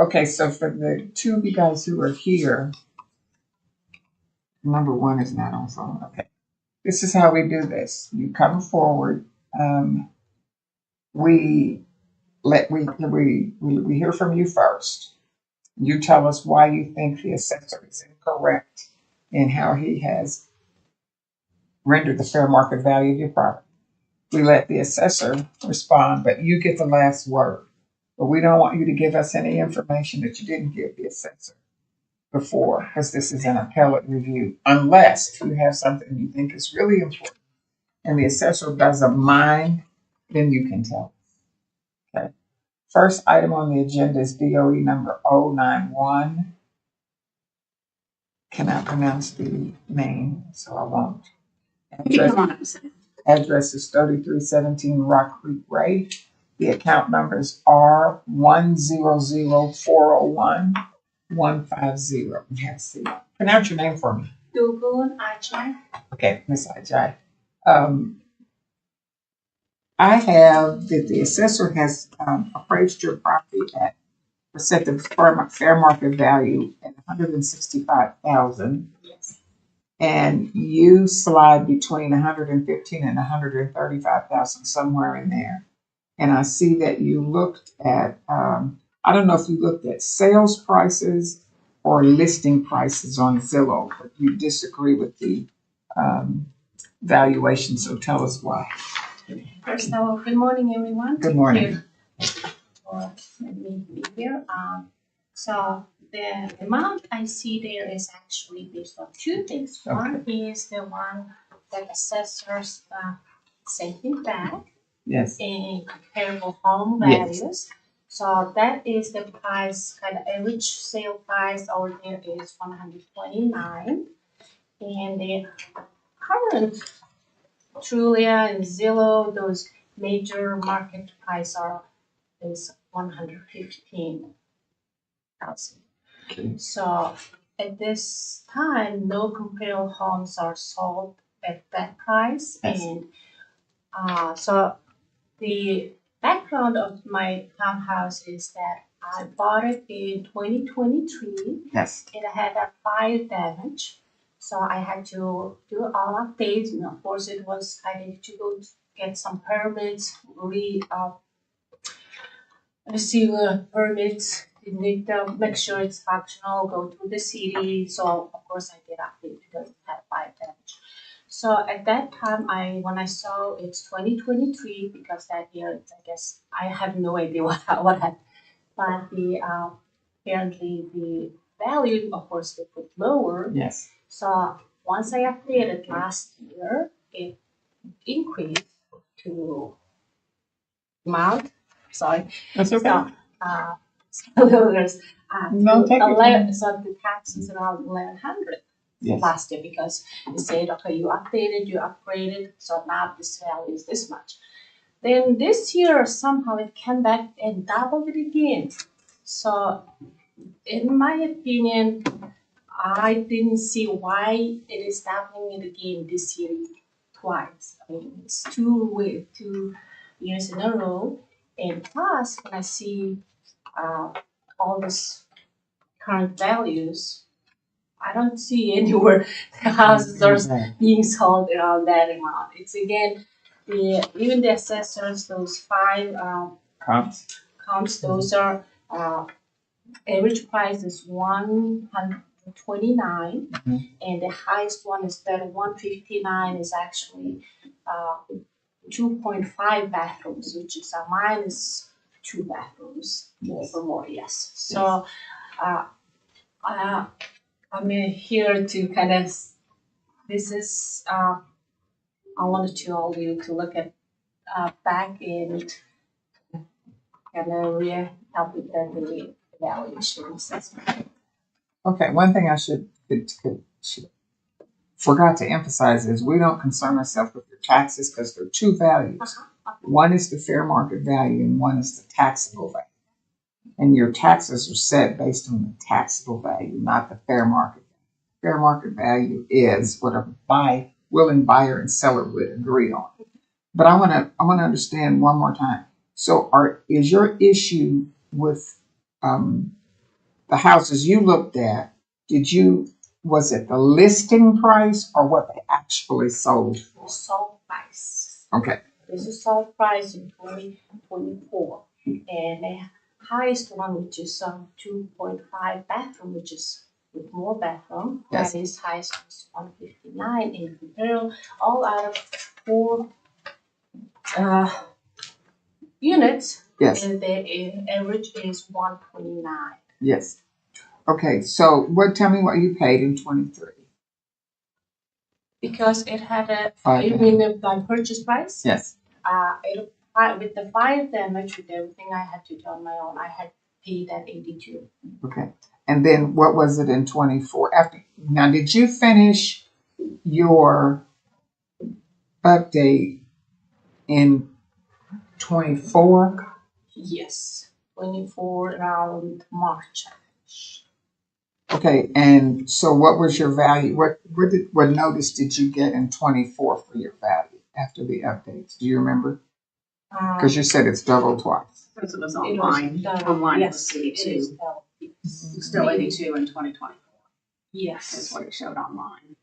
Okay, so for the two of you guys who are here, number one is not on phone. Okay. This is how we do this. You come forward. We hear from you first. You tell us why you think the assessor is incorrect in how he has rendered the fair market value of your property. We let the assessor respond, but you get the last word. But we don't want you to give us any information that you didn't give the assessor before, because this is an appellate review, unless you have something you think is really important and the assessor doesn't mind, then you can tell us. Okay. First item on the agenda is BOE number 091. Cannot pronounce the name, so I won't. Address is 3317 Rock Creek Way. The account number is R100401-150. Let's see. Pronounce your name for me. Dugun Ajay. Okay, Miss Ajay. I have that the assessor has appraised your property at or set the fair market value at $165,000. Yes. And you slide between 115 and 135,000, somewhere in there. And I see that you looked at, I don't know if you looked at sales prices or listing prices on Zillow, but you disagree with the valuation. So tell us why. First of all, good morning, everyone. Good morning. Let me be here. So the amount I see there is actually based on two things. Okay. One is the one that assessors sent me back. Yes. In comparable home values. Yes. So that is the price, kind of average sale price over there is $129, and the current Trulia and Zillow, those major market price is $115,000. Okay. So at this time, no comparable homes are sold at that price. Yes. And so the background of my townhouse is that I bought it in 2023. Yes. It had a fire damage. So I had to do all updates, and of course I needed to go get some permits, receive permits, need to make sure it's functional, go through the city. So of course I did update because it had fire damage. So at that time, when I saw it's 2023, because that year, I guess I have no idea what happened, but apparently the value, of course, they put lower. Yes. So once I updated last year, it increased to amount. Sorry. That's okay. So there's No, take it. so the tax is around 1,100. Yes. Last year, because you said, okay, you updated, you upgraded, so now this value is this much. Then this year, somehow it came back and doubled it again. So in my opinion, I didn't see why it is doubling it again this year twice. I mean, it's 2 years in a row. And plus, when I see all these current values, I don't see anywhere the houses are being sold around that amount. It's again, even the assessors, those 5 comps, those are average price is 129, and the highest one is that 159 is actually 2.5 bathrooms, which is a minus 2 bathrooms, more, yes. So I'm here to kind of, this is, I wanted to all you to look at back and kind of help with the evaluation assessment. Okay, one thing I should forgot to emphasize is we don't concern ourselves with your taxes because there are two values. One is the fair market value and one is the taxable value. And your taxes are set based on the taxable value, not the fair market value. Fair market value is what a willing buyer and seller would agree on. But I want to understand one more time. So is your issue with the houses you looked at, was it the listing price or what they actually sold? Sold price. Okay. This is sold price in 2024. And the highest one, which is 2.5 bathroom, which is with more bathroom. Yes. That is highest was 159 in comparable. All out of 4 units. Yes. And the average is 129. Yes. Okay, so tell me what you paid in 23. Because it had Okay. you mean by purchase price? Yes. With the fire damage, with everything I had to do on my own, I had paid at 82. Okay. And then what was it in 24? Now, did you finish your update in 24? Yes, 24 around March. Okay, and so what was your value? What notice did you get in 24 for your value after the updates? Do you remember? Because you said it's doubled twice. Because it was online. Online was 82. Still 82 in 2024. Yes. Is what it showed online.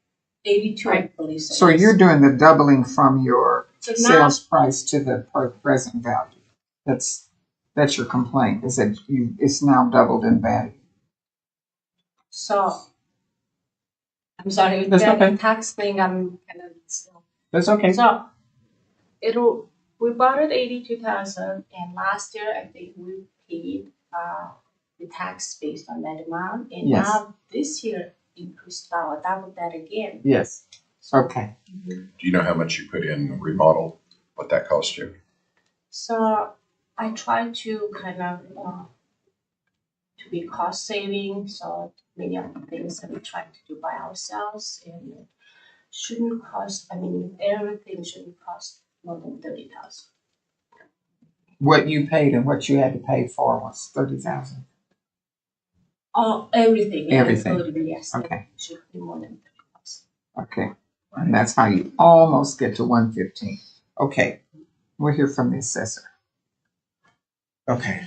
82, I Right. believe. So you're doing the doubling from your So sales price to the present value. That's your complaint, is that it's now doubled in value. So, I'm sorry, with That's the okay. tax thing, I'm kind of still. That's okay. So, we bought it 82,000, and last year I think we paid the tax based on that amount, and Yes. now this year increased about double that again. Yes. Okay. Mm-hmm. Do you know how much you put in remodel, what that cost you? So I try to kind of to be cost saving. So many of the things that we try to do by ourselves, and it shouldn't cost. I mean, everything shouldn't cost more than 30,000. What you paid and what you had to pay for was 30,000. Oh, everything. Everything. Including, yes. Okay. It should be more than 30,000. Okay. And that's how you almost get to 115. Okay. We'll hear from the assessor. Okay.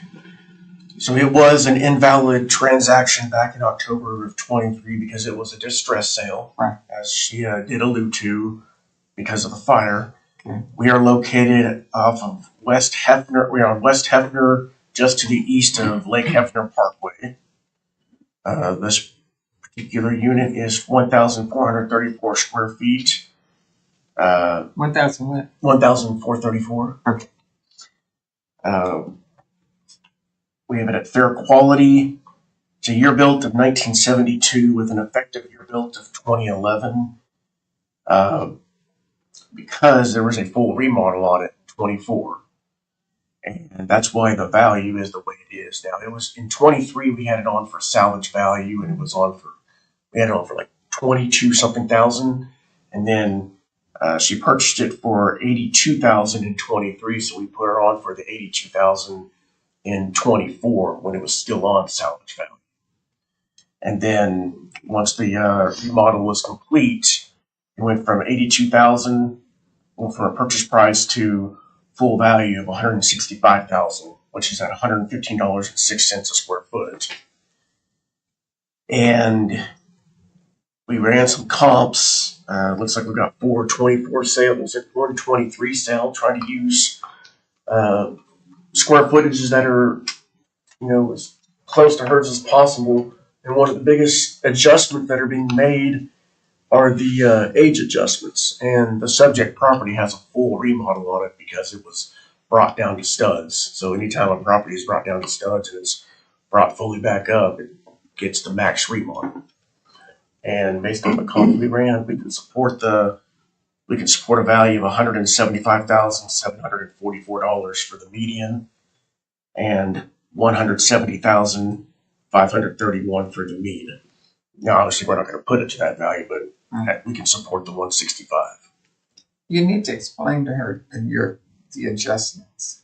So it was an invalid transaction back in October of 23 because it was a distress sale, Right. as she did allude to, because of the fire. Okay. We are located off of West Hefner. We are on West Hefner, just to the east of Lake Hefner Parkway. This particular unit is 1,434 square feet. 1,000 what? 1,434. Okay. We have it at fair quality. It's a year built of 1972 with an effective year built of 2011. Because there was a full remodel on it in 24. And that's why the value is the way it is. Now, it was in 23, we had it on for salvage value, and we had it on for like 22 something thousand. And then she purchased it for 82,000 in 23, so we put her on for the 82,000 in 24 when it was still on salvage value. And then once the remodel was complete, it went from 82,000 from a purchase price to full value of 165,000, which is at $115.06 a square foot. And we ran some comps. Looks like we got 424 sales, 423 sale, trying to use square footages that are, as close to hers as possible. And one of the biggest adjustments that are being made are the age adjustments. And the subject property has a full remodel on it because it was brought down to studs. So anytime a property is brought down to studs and it's brought fully back up, it gets the max remodel. And based on the comp we ran, we can support a value of $175,744 for the median and $170,531 for the mean. Now, obviously, we're not going to put it to that value, but we can support the 165. You need to explain to her the adjustments,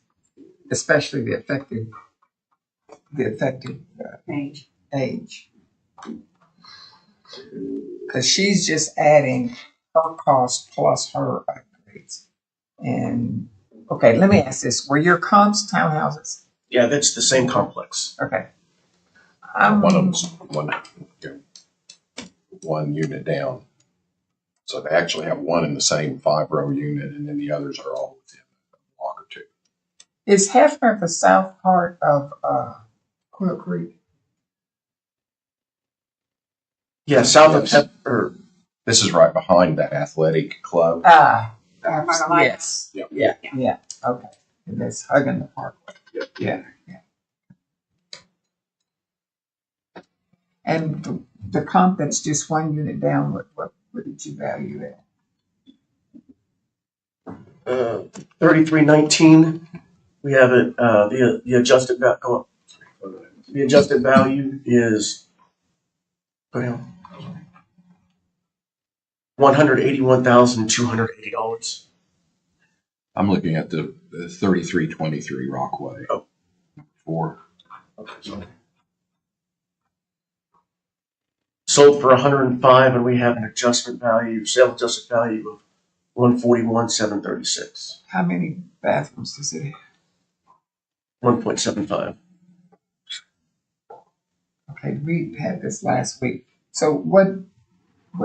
especially the effective age. Because she's just adding her cost plus her upgrades. And okay, let me ask this: were your comps townhouses? Yeah, that's the same complex. Okay, One of them's one unit down. So they actually have one in the same 5-row unit, and then the others are all within a block or two. Is Hefner the south part of Quill Creek? Yeah, south of Yes. or This is right behind that athletic club. Yes. Yep. Yeah. Okay. And that's hugging the parkway. Yep. Yeah. And the comp that's just one unit down, what did you value it? 3319. We have it. The adjusted value. The adjusted value is $181,280. I'm looking at the 3323 Rockway. Oh. 4. Okay, sorry. Sold for 105, and we have an adjustment value, sale adjusted value of 141,736. How many bathrooms does it have? 1.75. Okay, we had this last week. So what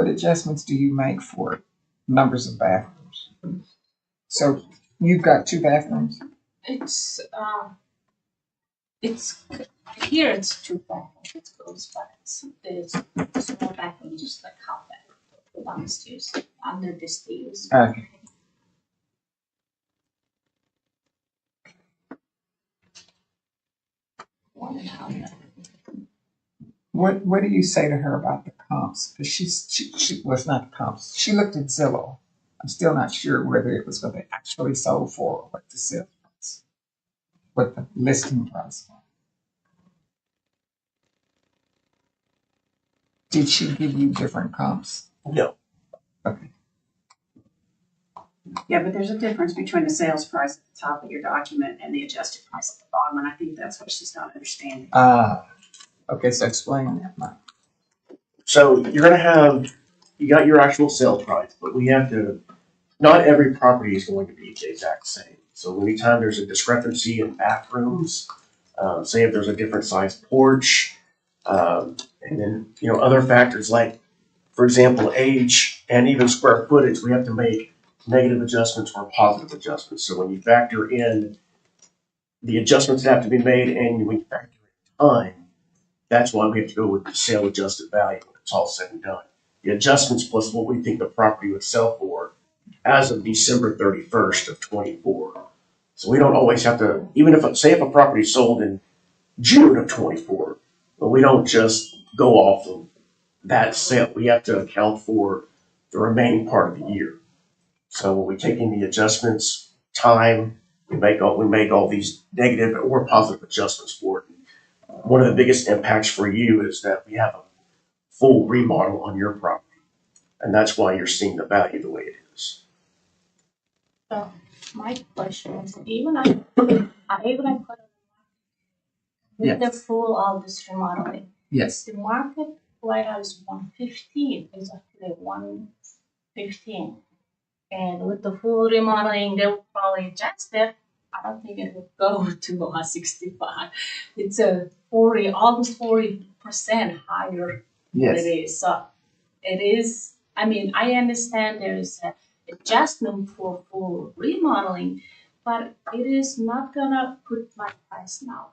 adjustments do you make for numbers of bathrooms? So you've got 2 bathrooms? It's here it's 2 bathrooms, it goes back. There's a small bathroom, just like half bathroom downstairs, under the stairs. Okay. One and a half bathroom. What do you say to her about the comps? Because she was not the comps. She looked at Zillow. I'm still not sure whether it was what they actually sold for or what the sale price, what the listing price was. Did she give you different comps? No. Okay. Yeah, but there's a difference between the sales price at the top of your document and the adjusted price at the bottom, and I think that's what she's not understanding. Okay, so explain that, Mike. So you're going to have, you got your actual sales price, but we have to, not every property is going to be the exact same. So anytime there's a discrepancy in bathrooms, say if there's a different size porch, and then, other factors like, for example, age and even square footage, we have to make negative adjustments or positive adjustments. So when you factor in the adjustments that have to be made and when you factor in time, that's why we have to go with the sale adjusted value when it's all said and done. The adjustments plus what we think the property would sell for as of December 31st of 24. So we don't always have to, even if a property sold in June of 24, but we don't just go off of that sale. We have to account for the remaining part of the year. So when we take in the adjustments, time, we make all these negative or positive adjustments for it. One of the biggest impacts for you is that we have a full remodel on your property, and that's why you're seeing the value the way it is. So my question is, even I put it with the full of this remodeling. Yes. The market right now is 115, is actually 115. And with the full remodeling, they will probably adjust it. I don't think it would go to 165. It's a almost 40% higher than it is. So it is, I understand there is an adjustment for full remodeling, but it is not gonna put my price now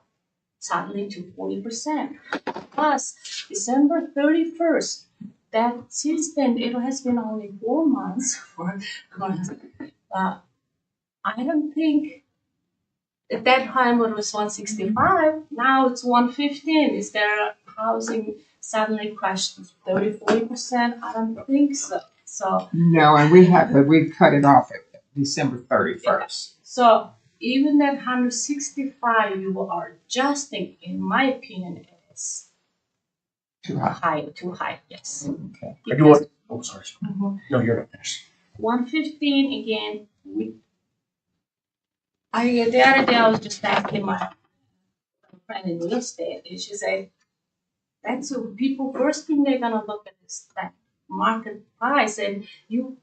suddenly to 40%. Plus, December 31st, that since then it has been only 4 months I don't think at that time when it was 165, now it's 115. Is there housing suddenly crashed 30-40%? I don't think so. So no, and we cut it off at December 31st. So even that 165 you are adjusting, in my opinion, it is Too high. Too high, yes. Okay. Sorry. Mhm. No, you're not finished. 115 again. The other day I was just asking my friend in real estate, and she said that's what people first thing they're gonna look at is that market price, and you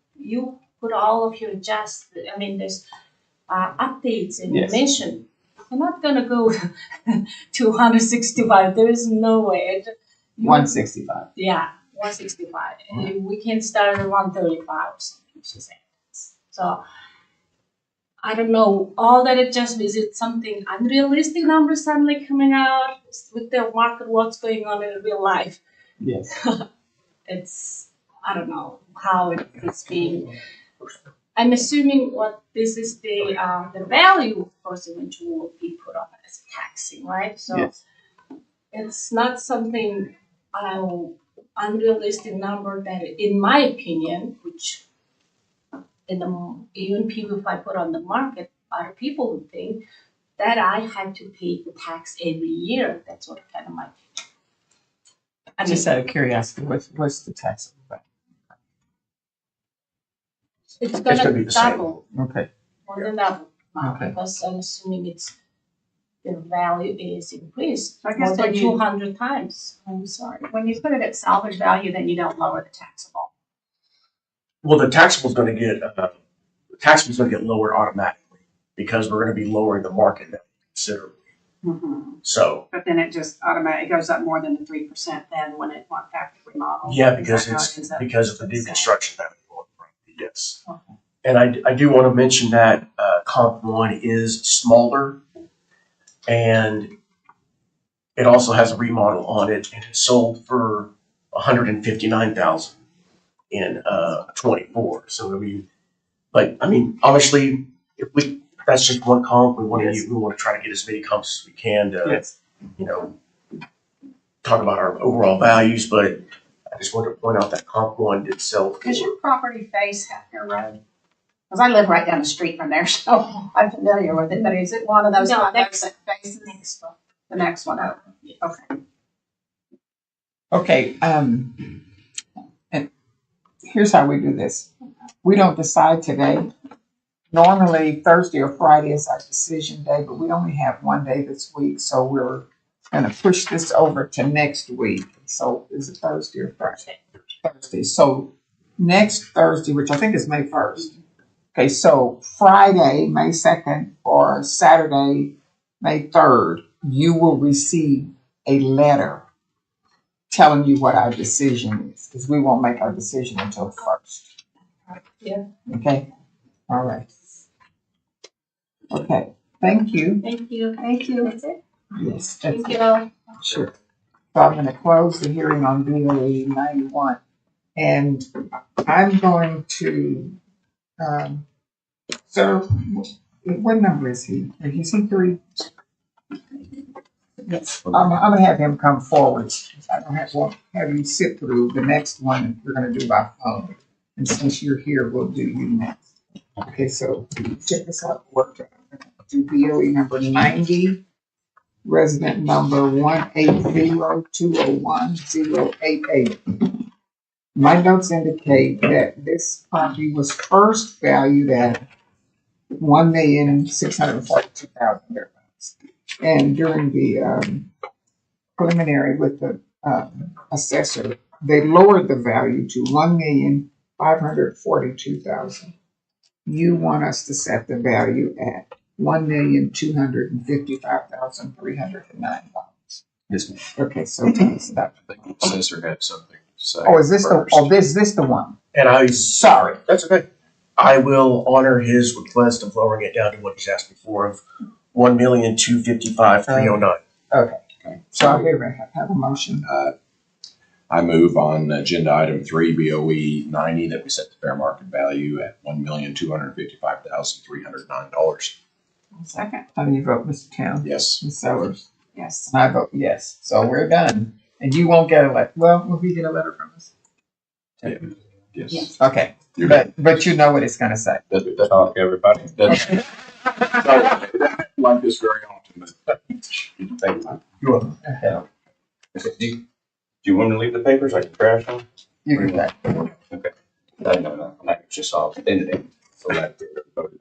put all of your there's updates and Yes. you mentioned You're not gonna go to 165. There is no way. 165. Yeah, 165. We can start at 135 or something, she said. So I don't know. All that adjustment, is it something unrealistic numbers suddenly coming out with the market, what's going on in real life? Yes. It's, I don't know how it's being. I'm assuming what this is the value, of course, eventually will be put on as taxing, right? So Yes. it's not something unrealistic number that, in my opinion, which even people if I put on the market, other people would think that I had to pay the tax every year. That's what kind of my. I mean, Just out of curiosity, what's the tax? it's gonna gonna be the same. double, Okay. more than double now, Okay. because I'm assuming the value is increased So I more guess than when you, 200 times. I'm sorry. when you put it at salvage value, then you don't lower the taxable. Well, the taxable's going to get lowered automatically because we're going to be lowering the market value considerably. So But then it just automatically goes up more than the 3% then when it went back to remodel. yeah, Is because that how it it's ends up? because of the new construction value on the property. Yes, Okay. and I do want to mention that comp one is smaller, and it also has a remodel on it, and it sold for $159,000 in 24. So I mean, obviously, that's just one comp. We want to try to get as many comps as we can to Yes. talk about our overall values. But I just wanted to point out that comp one did sell for. Does your property face Hefner Road? Because I live right down the street from there, so I'm familiar with it, but is it one of those No, condos that faces the next one over? Okay. Okay. And here's how we do this. We don't decide today. Normally Thursday or Friday is our decision day, but we only have one day this week, so we're gonna push this over to next week. So is it Thursday or Friday? Thursday. So next Thursday, which I think is May 1st. Okay, so Friday, May 2nd, or Saturday, May 3rd, you will receive a letter telling you what our decision is, because we won't make our decision until the 1st. Yeah. Okay? All right. Okay, thank you. Thank you. Thank you. That's it. Yes, that's Thank it. you. Sure. So I'm gonna close the hearing on BOE 91. And I'm going to, sir, what number is he? Is he 3? Yes. I'm gonna have him come forward. I don't won't have you sit through the next one we're gonna do by phone. And since you're here, we'll do you next. Okay, so check this out. Work do BOE number 90, resident number 180201088. My notes indicate that this property was first valued at $1,642,000. And during the preliminary with the assessor, they lowered the value to $1,542,000. You want us to set the value at $1,255,309. Yes, ma'am. Okay, so tell us about. I think the assessor had something to say. Oh, is this first. this the one? And Sorry. that's okay. I will honor his request of lowering it down to what he's asked me for of $1,255,309. Okay. So I have a motion. I move on agenda item 3, BOE 90, that we set the fair market value at $1,255,309. Second. How do you vote, Mr. Town? Yes. Ms. Sellers? Yes. And I vote yes. So we're done. And you won't get a letter. Well, will we get a letter from us? Yeah. Yes. Okay. You're But you know what it's gonna say. Doesn't talk, everybody. Doesn't like this very often, but thank you. You're welcome. Okay. Do you want me to leave the papers? I can trash them? You can back. Okay. No. I just saw it in the so that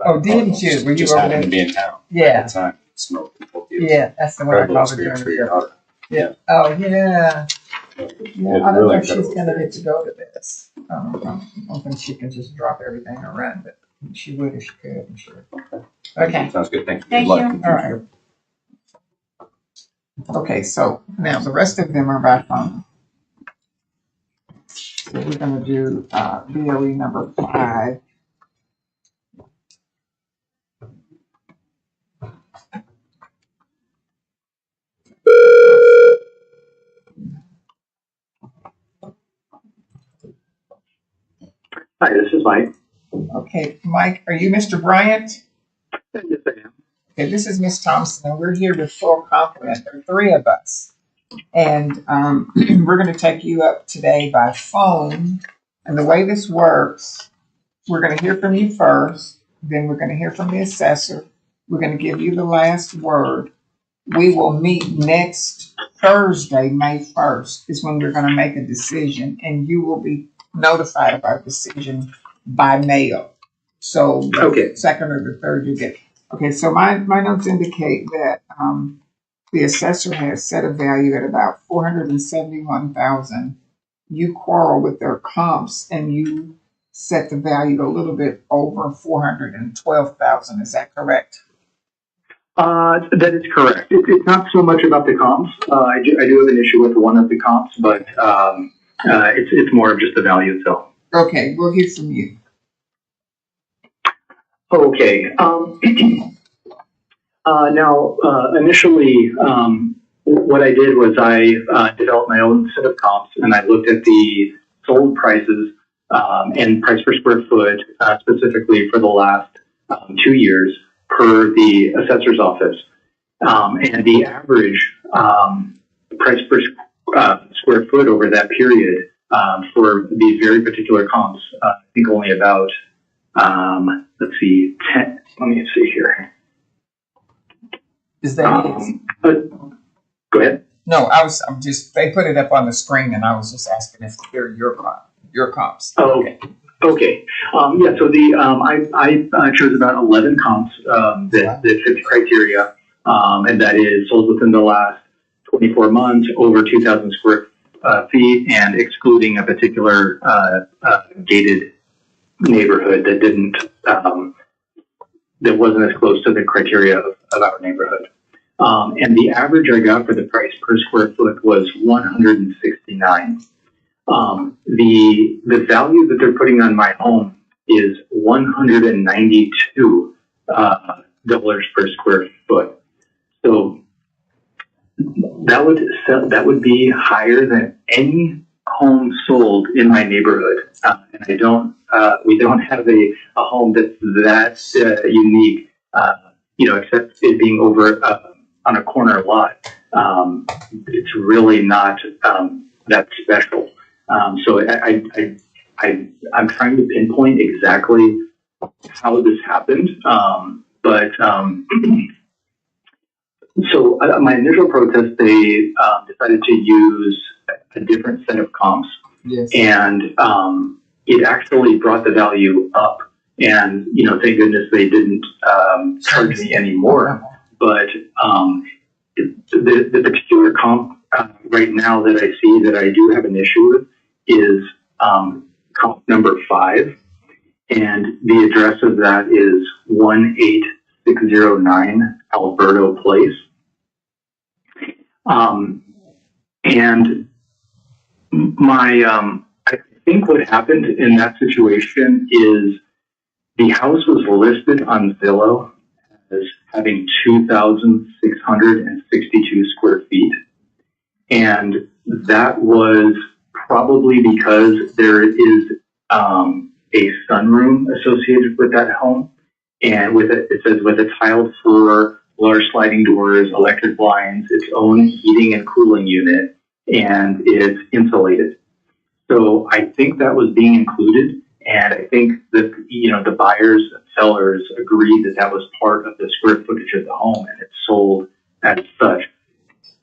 Oh, didn't you? Were you just over happened there? to be in town Yeah. at the time. Smoked people. Yeah, that's the one I Incredible called the experience for your journey. daughter. Yeah. Oh, yeah. Yeah, I don't know Really if she's incredible gonna get experience. to go to this. I don't think she can just drop everything and run, but she would if she could, I'm sure. Okay. Sounds good. Thank you. Thank Good luck. you. All right. Okay, so now the rest of them are by phone. So we're gonna do, BOE number 5. Hi, this is Mike. Okay, Mike, are you Mr. Bryant? Yes, I am. Okay, this is Miss Thompson, and we're here with full complement. There are 3 of us. And we're going to take you up today by phone. And the way this works, we're going to hear from you first, then we're going to hear from the assessor. We're going to give you the last word. We will meet next Thursday, May 1st, is when we're going to make a decision, and you will be notified of our decision by mail. So Okay. second or the third you get. Okay, so my notes indicate that the assessor has set a value at about 471,000. You quarrel with their comps and you set the value a little bit over 412,000. Is that correct? That is correct. It's not so much about the comps. I do have an issue with one of the comps, but it's more of just the value itself. Okay, we'll hear from you. Okay. Now, initially, what I did was I developed my own set of comps, and I looked at the sold prices and price per square foot, specifically for the last 2 years per the assessor's office. And the average price per square foot over that period for these very particular comps, I think only about, let's see, 10, let me see here. Is that Go ahead. No, I'm just, they put it up on the screen and I was just asking if they're your comps. Oh, okay. Okay. Yeah, so I chose about 11 comps that fit the criteria, and that is sold within the last 24 months, over 2,000 square feet, and excluding a particular gated neighborhood that didn't, that wasn't as close to the criteria of our neighborhood. And the average I got for the price per square foot was $169. The value that they're putting on my home is $192 per square foot. So that would be higher than any home sold in my neighborhood, and we don't have a home that's unique. Except it being over on a corner lot, it's really not that special. So I'm trying to pinpoint exactly how this happened, so my initial protest, they decided to use a different set of comps, Yes. and it actually brought the value up. And thank goodness they didn't charge me anymore. But the particular comp right now that I see that I do have an issue with is comp number 5, and the address of that is 18609 Alberto Place. And I think what happened in that situation is the house was listed on Zillow as having 2,662 square feet. And that was probably because there is a sunroom associated with that home. And it says with a tiled floor, large sliding doors, electric blinds, its own heating and cooling unit, and it's insulated. So I think that was being included. And I think that, the buyers and sellers agreed that that was part of the square footage of the home, and it's sold as such.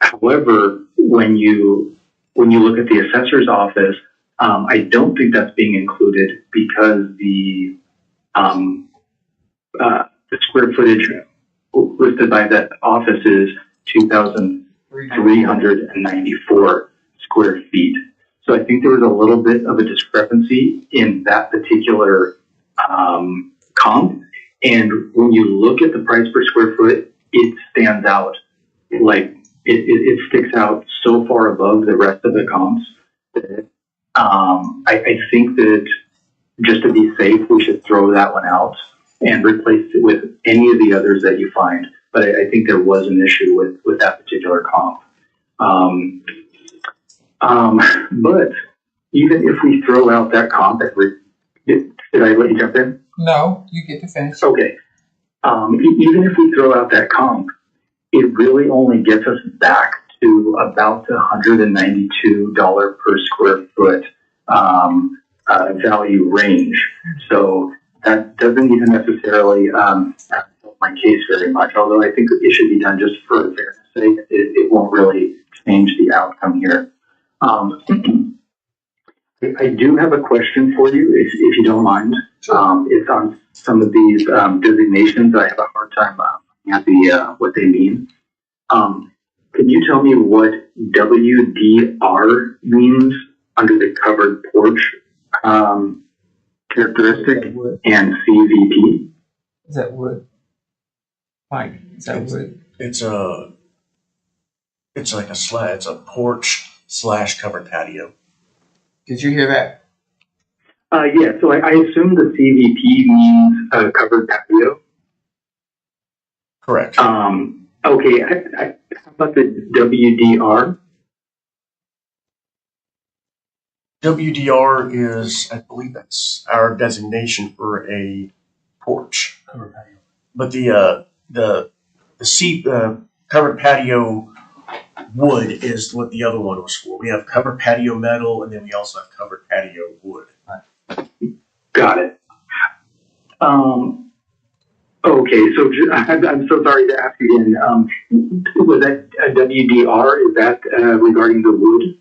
However, when you look at the assessor's office, I don't think that's being included because the square footage listed by that office is 2,394 square feet. So I think there was a little bit of a discrepancy in that particular comp. And when you look at the price per square foot, it stands out like it sticks out so far above the rest of the comps that I think that just to be safe, we should throw that one out and replace it with any of the others that you find. But I think there was an issue with that particular comp. But even if we throw out that comp, did I let you jump in? No, you get to finish. Okay. Even if we throw out that comp, it really only gets us back to about the $192 per square foot value range. So that doesn't even necessarily help my case very much, although I think it should be done just for fairness sake. It won't really change the outcome here. I do have a question for you, if you don't mind. It's on some of these designations. I have a hard time looking at what they mean. Can you tell me what WDR means under the covered porch characteristic and CVP? Is that wood? Mike, is that wood? It's like a slab. It's a porch / covered patio. Did you hear that? Yeah, so I assume the CVP means covered patio. Correct. Okay, how about the WDR? WDR is, I believe that's our designation for a porch. But the covered patio wood is what the other one was for. We have covered patio metal, and then we also have covered patio wood. Got it. Okay, so I'm so sorry to ask again. Was that a WDR? Is that regarding the wood?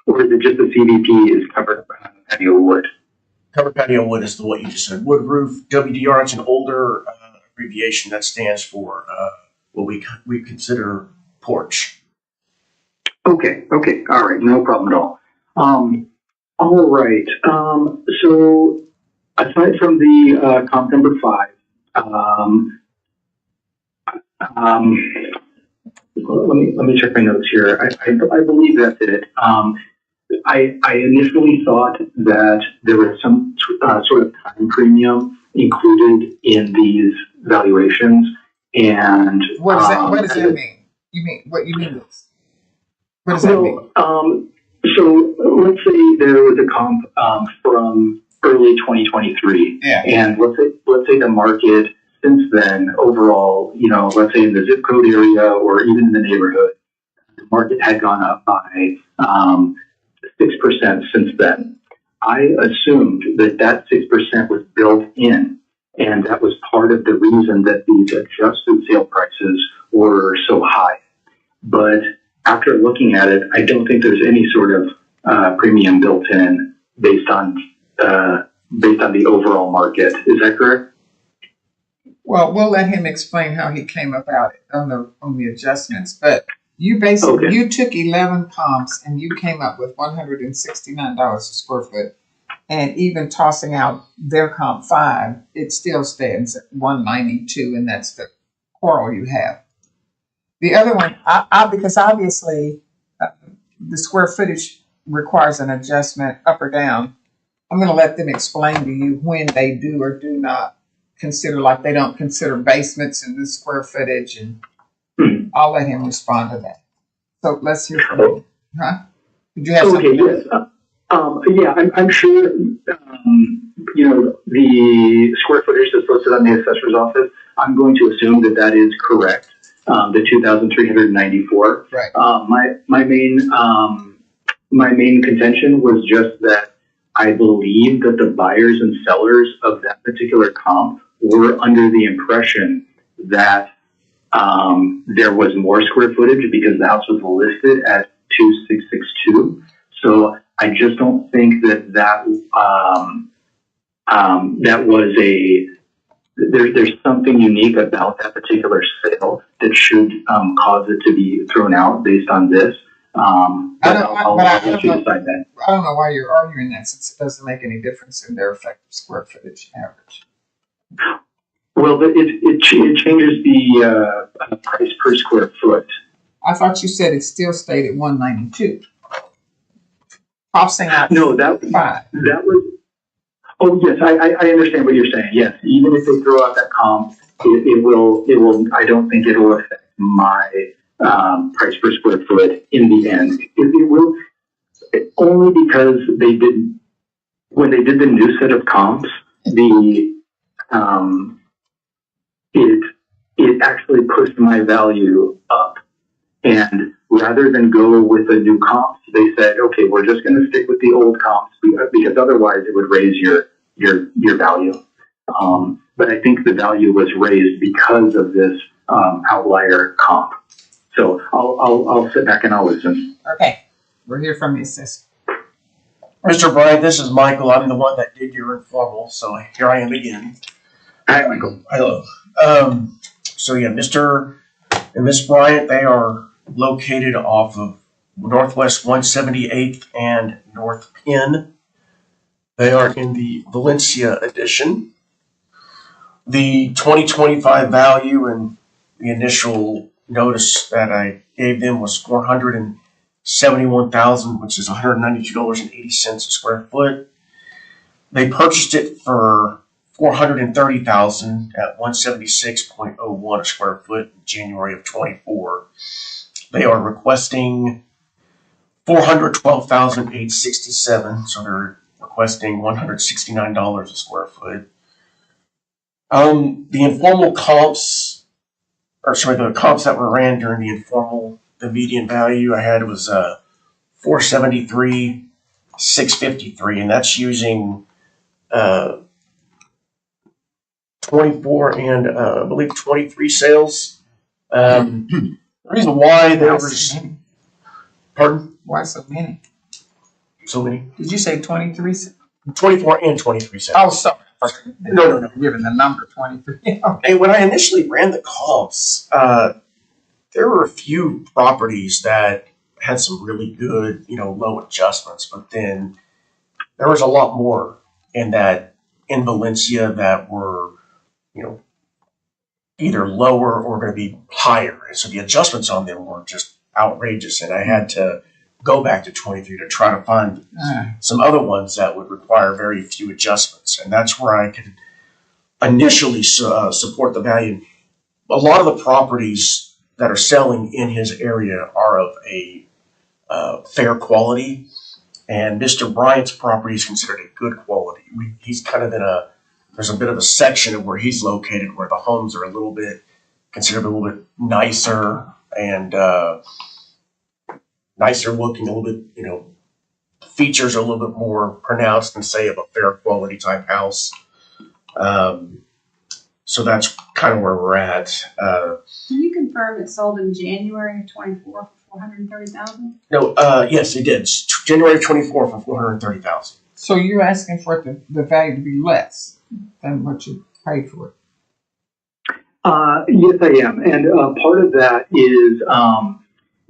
Or is it just the CVP is covered patio wood? Covered patio wood is what you just said. Wood roof. WDR, it's an older abbreviation that stands for what we consider porch. Okay, all right, no problem at all. All right, so aside from the comp number 5, let me check my notes here. I believe that's it. I initially thought that there was some sort of time premium included in these valuations, and What does that mean? What you mean this? What does that mean? So let's say there was a comp from early 2023, Yeah. and let's say the market since then overall, let's say in the zip code area or even in the neighborhood, the market had gone up by 6% since then. I assumed that 6% was built in, and that was part of the reason that these adjusted sale prices were so high. But after looking at it, I don't think there's any sort of premium built in based on the overall market. Is that correct? Well, we'll let him explain how he came about it on the adjustments. But you basically you took 11 comps and you came up with $169 a square foot, and even tossing out their comp 5, it still stands at $192, and that's the quarrel you have. The other one, because obviously the square footage requires an adjustment up or down. I'm going to let them explain to you when they do or do not consider, like they don't consider basements in the square footage, and I'll let him respond to that. So let's hear from you. Huh? Did you have something? Yes. Yeah, I'm sure, the square footage that's listed on the assessor's office, I'm going to assume that is correct. The 2,394. Right. My main contention was just that I believe that the buyers and sellers of that particular comp were under the impression that there was more square footage because the house was listed at 2,662. So I just don't think that was there's something unique about that particular sale that should cause it to be thrown out based on this. I'll let you decide that. I don't know why you're arguing that, since it doesn't make any difference in their effective square footage average. Well, it changes the price per square foot. I thought you said it still stayed at 192. Offset out No, that 5. that was. Oh yes, I understand what you're saying. Yes, even if they throw out that comp, it will. I don't think it will affect my price per square foot in the end. It will only because they did when they did the new set of comps. It actually pushed my value up. And rather than go with the new comps, they said, okay, we're just going to stick with the old comps because otherwise it would raise your value. But I think the value was raised because of this outlier comp. So I'll sit back and I'll listen. Okay, we'll hear from the assessor. Mr. Bryant, this is Michael. I'm the one that did your informal, so here I am again. Hi, Michael. Hello. So yeah, Mr. and Miss Bryant, they are located off of Northwest 178th and North Penn. They are in the Valencia edition. The 2025 value and the initial notice that I gave them was $471,000, which is $192.80 a square foot. They purchased it for $430,000 at $176.01 a square foot in January of 24. They are requesting $412,867, so they're requesting $169 a square foot. The informal comps, the comps that were ran during the informal, the median value I had was $473,653, and that's using 24 and I believe 23 sales. The reason why there was, pardon? Why so many? So many? Did you say 23? 24 and 23 sales. Oh, sorry. No. Given the number 23. And when I initially ran the comps, there were a few properties that had some really good, low adjustments, but then there was a lot more in Valencia that were, either lower or going to be higher. And so the adjustments on them were just outrageous. And I had to go back to 23 to try to find some other ones that would require very few adjustments. And that's where I could initially support the value. A lot of the properties that are selling in his area are of a fair quality. And Mr. Bryant's property is considered a good quality. He's kind of there's a bit of a section of where he's located where the homes are considered a little bit nicer and nicer looking, a little bit, features are a little bit more pronounced than say of a fair quality type house. So that's kind of where we're at. Can you confirm it sold in January of 24 for $430,000? No, yes, it did. January 24 for $430,000. So you're asking for the value to be less than what you paid for it? Yes, I am. And part of that is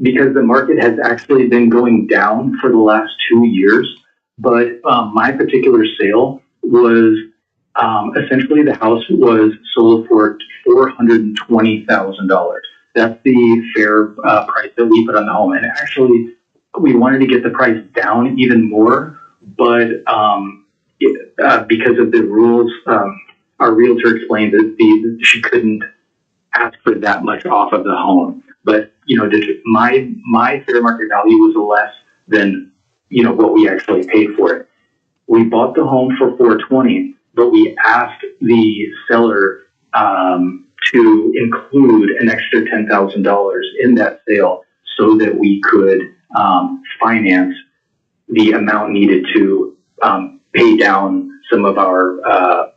because the market has actually been going down for the last 2 years. But my particular sale was essentially the house was sold for $420,000. That's the fair price that we put on the home. And actually, we wanted to get the price down even more, but because of the rules, our realtor explained that she couldn't ask for that much off of the home. But my fair market value was less than what we actually paid for it. We bought the home for $420,000, but we asked the seller to include an extra $10,000 in that sale so that we could finance the amount needed to pay down some of our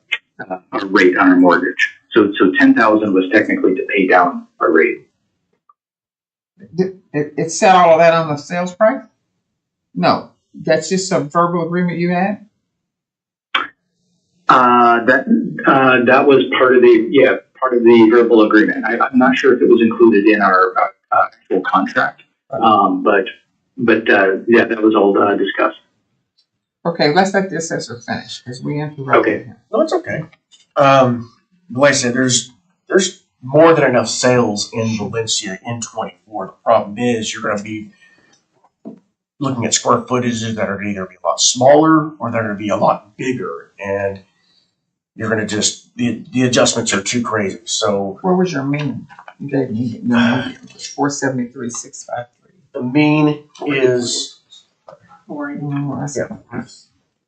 rate on our mortgage. So $10,000 was technically to pay down our rate. It said all of that on the sales price? No, that's just a verbal agreement you had? That was part of the verbal agreement. I'm not sure if it was included in our actual contract, but that was all discussed. Okay, let's let the assessor finish because we interrupted Okay. him. No, it's okay. Like I said, there's more than enough sales in Valencia in 24 to problem is you're going to be looking at square footages that are going to either be a lot smaller or they're going to be a lot bigger. And you're going to just, the adjustments are too crazy. So What was your mean? You gave me your mean. It was 473,653. the mean is, Oh, that's Yeah.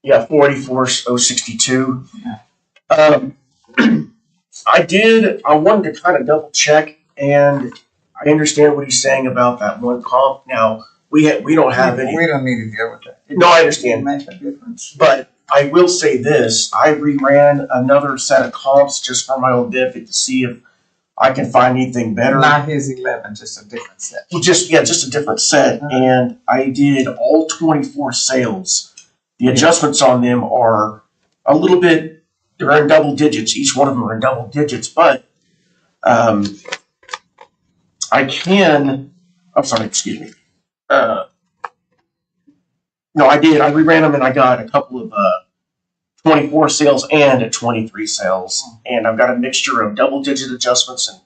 yeah, 44,062. Yeah. I wanted to kind of double check, and I understand what he's saying about that one comp. Now, we don't have any. We don't need to deal with that. No, I understand. It makes a difference. But I will say this, I reran another set of comps just for my own benefit to see if I can find anything better. Not his 11, just a different set. Well, just a different set. And I did all 24 sales. The adjustments on them are a little bit, they're in double digits. Each one of them are in double digits, but I'm sorry, excuse me. No, I did. I reran them and I got a couple of 24 sales and 23 sales. And I've got a mixture of double digit adjustments and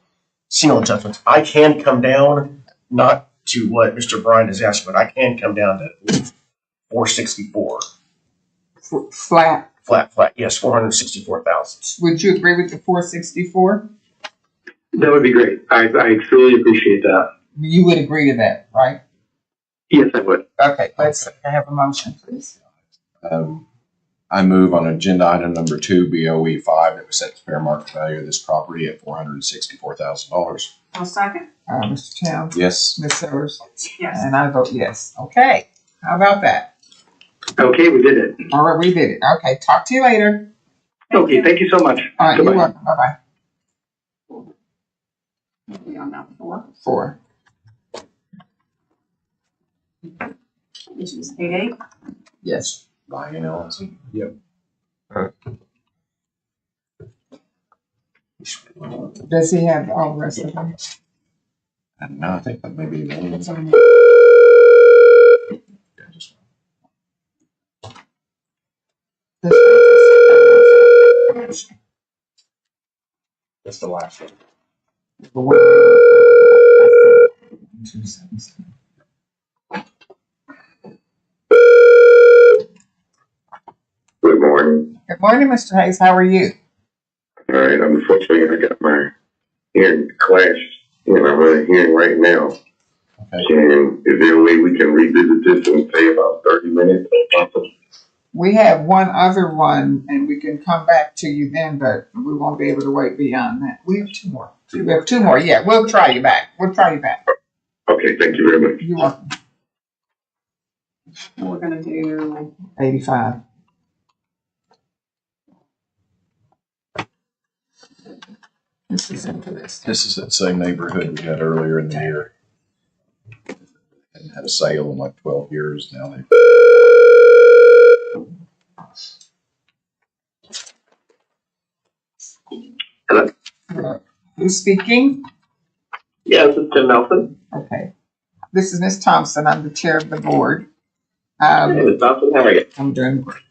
single adjustments. I can come down, not to what Mr. Bryan is asking, but I can come down to 464. Flat. Flat, yes, 464,000. Would you agree with the 464? That would be great. I truly appreciate that. You would agree to that, right? Yes, I would. Okay, let's have a motion, please. I move on agenda item number 2, BOE 5, that we set the fair market value of this property at $464,000. I'll second. Mr. Towns? Yes. Ms. Sellers? Yes. And I vote yes. Okay, how about that? Okay, we did it. All right, we did it. Okay, talk to you later. Okay, thank you so much. All right, you're Goodbye. welcome. Bye-bye. We on number 4. 4. This is 88. Yes. Ryan LLC. Yep. Does he have all the rest of them? And now I think that maybe that's the last one. The one- 277. Good morning. Good morning, Mr. Hayes. How are you? All right, unfortunately, I got my hearing clashed, and I'm in a hearing right now. Okay. And is there a way we can revisit this in, say, about 30 minutes or something? We have one other one, and we can come back to you then, but we won't be able to wait beyond that. We have 2 more. We have 2 more. Yeah, we'll try you back. Okay, thank you very much. You're welcome. We're going to do 85. This is into this. This is that same neighborhood we had earlier in the year. Hadn't had a sale in like 12 years. Now they. Who's speaking? Yes, it's Tim Nelson. Okay. This is Ms. Thompson. I'm the chair of the board. Ms. Thompson, how are you? I'm doing great.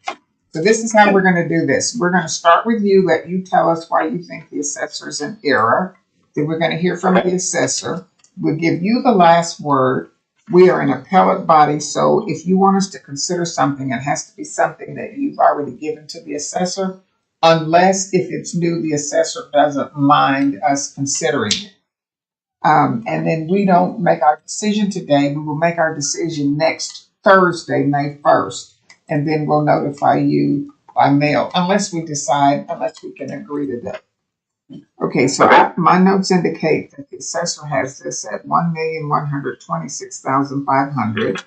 So this is how we're going to do this. We're going to start with you, let you tell us why you think the assessor is in error. Then we're going to hear from the assessor. We'll give you the last word. We are an appellate body, so if you want us to consider something, it has to be something that you've already given to the assessor, unless if it's new, the assessor doesn't mind us considering it. And then we don't make our decision today. We will make our decision next Thursday, May 1st. And then we'll notify you by mail, unless we can agree to that. Okay, so my notes indicate that the assessor has this at $1,126,500,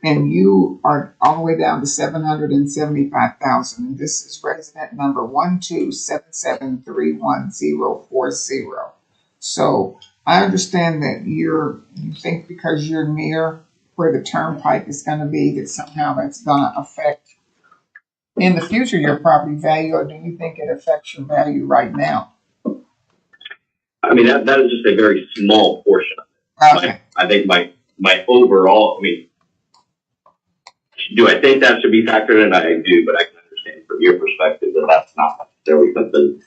and you are all the way down to $775,000. And this is resident number 127731040. So I understand that you think because you're near where the turnpike is going to be, that somehow that's going to affect in the future your property value, or do you think it affects your value right now? I mean, that is just a very small portion of it. Okay. I think my overall, I mean, do I think that should be factored in? I do, but I can understand from your perspective that that's not necessarily something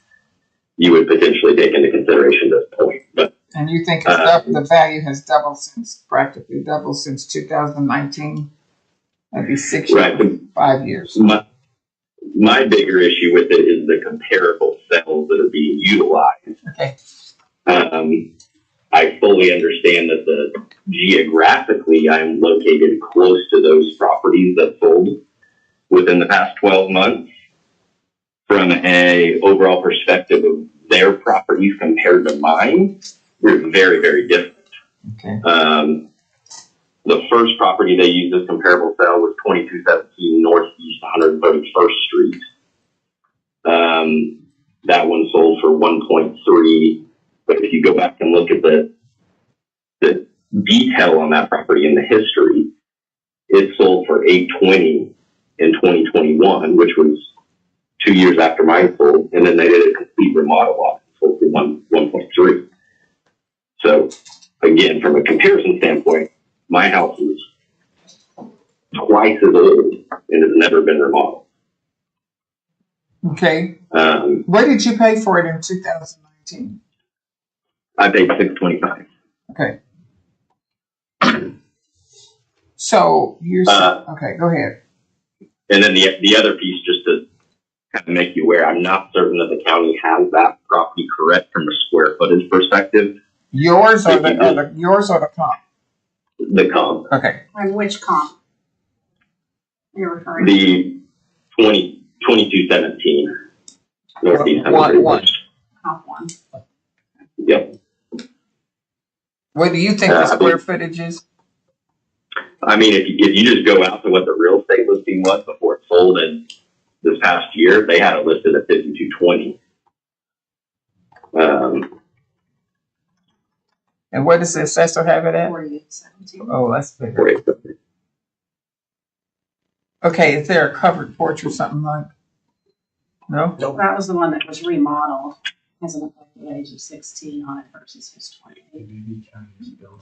you would potentially take into consideration at this point. But And you think the value has practically doubled since 2019? That'd be 6 Right. years, 5 years. My bigger issue with it is the comparable cells that are being utilized. Okay. I fully understand that geographically I'm located close to those properties that sold within the past 12 months. From a overall perspective of their properties compared to mine, we're very, very different. Okay. The first property they used as comparable sale was 2217 Northeast 131st Street. That one sold for 1.3. But if you go back and look at the detail on that property in the history, it sold for 820 in 2021, which was 2 years after mine sold, and then they did a complete remodel on it, sold for 1.3. So again, from a comparison standpoint, my house is twice as old and has never been remodeled. Okay. What did you pay for it in 2019? I paid $625. Okay. So you're okay. Go ahead. And then the other piece, just to kind of make you aware, I'm not certain that the county has that property correct from a square footage perspective. Yours or the comp? The comp. Okay. And which comp you're referring The 2217 Northeast. One. Comp one. Yep. What do you think the square footage is? I mean, if you just go out to what the real estate listing was before it sold in this past year, they had it listed at 5220. And what does the assessor have it at? 4817. Oh, that's bigger. Okay, is there a covered porch or something like? No? Nope. That was the one that was remodeled. Has an effective age of 16 on it versus his 28.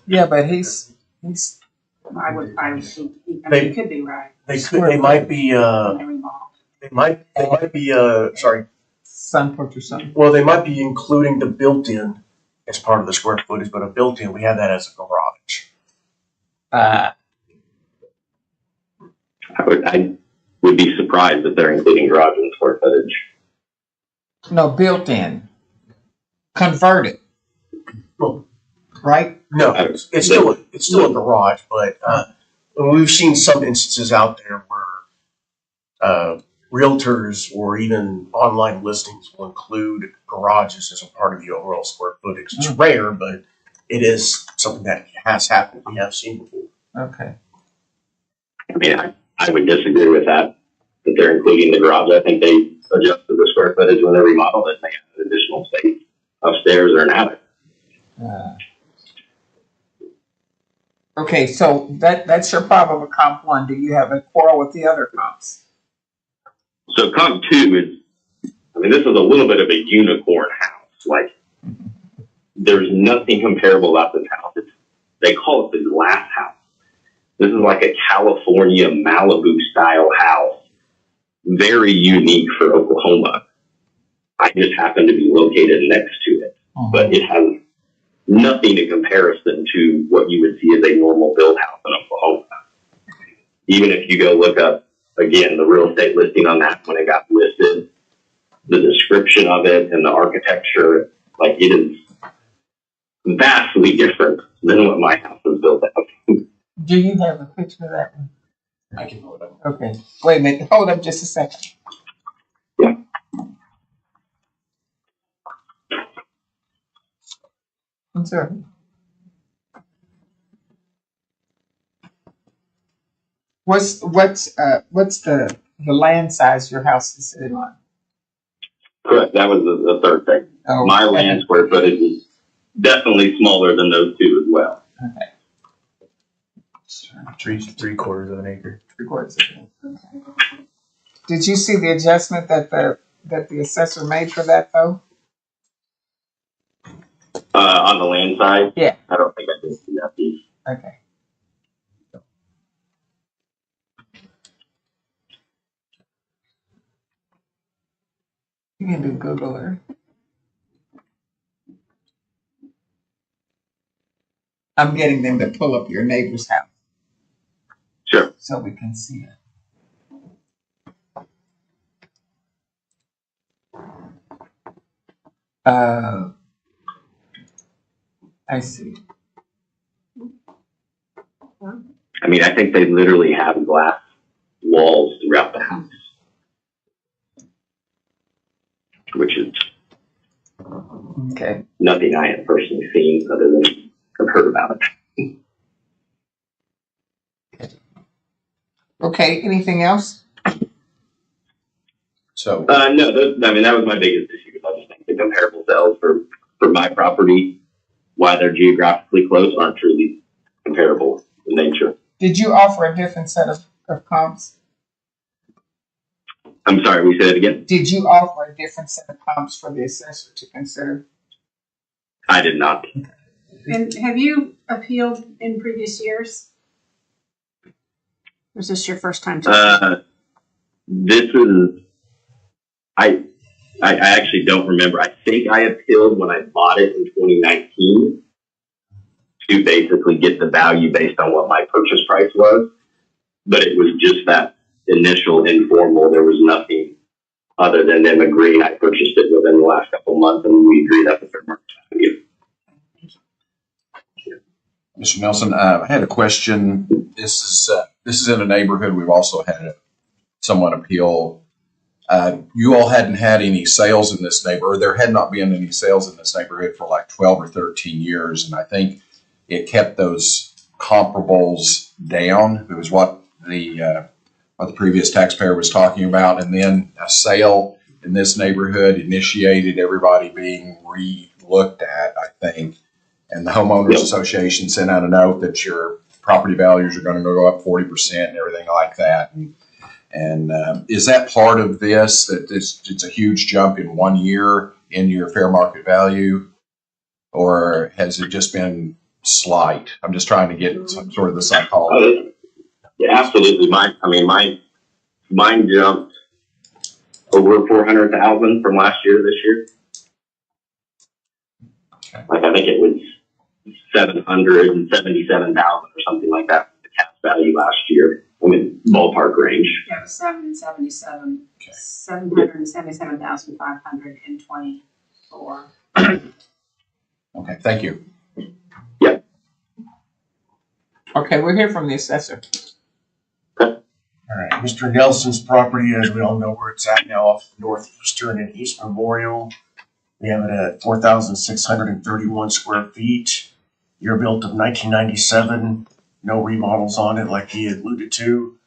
Yeah, but he's. I would think, They- it could be right. They might be, When they remodeled. they might be, sorry. Sun porch or something. Well, they might be including the built-in as part of the square footage, but a built-in, we have that as a garage. I would be surprised if they're including garage and square footage. No, built in. Converted. Well, right? No, it's still a garage, but we've seen some instances out there where realtors or even online listings will include garages as a part of the overall square footage. It's rare, but it is something that has happened. We have seen before. Okay. I mean, I would disagree with that they're including the garage. I think they adjusted the square footage when they remodeled it. They had additional space upstairs or an attic. Okay, so that's your problem with comp one. Do you have a quarrel with the other comps? So comp two is, I mean, this is a little bit of a unicorn house. Like, there's nothing comparable about this house. They call it the glass house. This is like a California Malibu style house. Very unique for Oklahoma. I just happen to be located next to it, but it has nothing in comparison to what you would see as a normal build house in Oklahoma. Even if you go look up, again, the real estate listing on that when it got listed, the description of it and the architecture, like, it is vastly different than what my house was built out. Do you have a picture of that one? I can hold up. Okay, wait a minute, hold up just a second. Yeah. I'm sorry. What's the land size your house is sitting on? Correct. That was the third thing. Oh, My land square footage is definitely smaller than those two as well. Okay. Three quarters of an acre. 3/4 acre. Okay. Did you see the adjustment that the assessor made for that though? On the land side, Yeah. I don't think I did see that piece. Okay. You can do Google Earth. I'm getting them to pull up your neighbor's house Sure. so we can see it. I see. I mean, I think they literally have glass walls throughout the house, which is Okay. nothing I have personally seen other than I've heard about it. Okay, anything else? So, No, I mean, that was my biggest issue. I just think the comparable sales for my property, why they're geographically close, aren't truly comparable in nature. Did you offer a different set of comps? I'm sorry, we said it again. Did you offer a different set of comps for the assessor to consider? I did not. And have you appealed in previous years? Or is this your first time? This is, I actually don't remember. I think I appealed when I bought it in 2019 to basically get the value based on what my purchase price was. But it was just that initial informal. There was nothing other than them agreeing. I purchased it within the last couple of months and we agreed at the fair market value. Mr. Nelson, I had a question. This is in a neighborhood. We've also had someone appeal. You all hadn't had any sales in this neighborhood. There had not been any sales in this neighborhood for like 12 or 13 years. And I think it kept those comparables down. It was what the previous taxpayer was talking about. And then a sale in this neighborhood initiated everybody being re-looked at, I think. And the homeowners association sent out a note that your property values are going to go up 40% and everything like that. And is that part of this, that it's a huge jump in 1 year in your fair market value? Or has it just been slight? I'm just trying to get some sort of the psychology. Yeah, absolutely. Mine jumped over 400,000 from last year to this year. Okay. Like I think it was 777,000 or something like that, the cash value last year. I mean, ballpark range. Yeah, it was 777, Okay. 777,500 in 24. Okay, thank you. Okay, we'll hear from the assessor. All right, Mr. Nelson's property, as we all know where it's at now, off Northeastern and East Memorial. We have it at 4,631 square feet. Year built of 1997. No remodels on it, like he alluded to.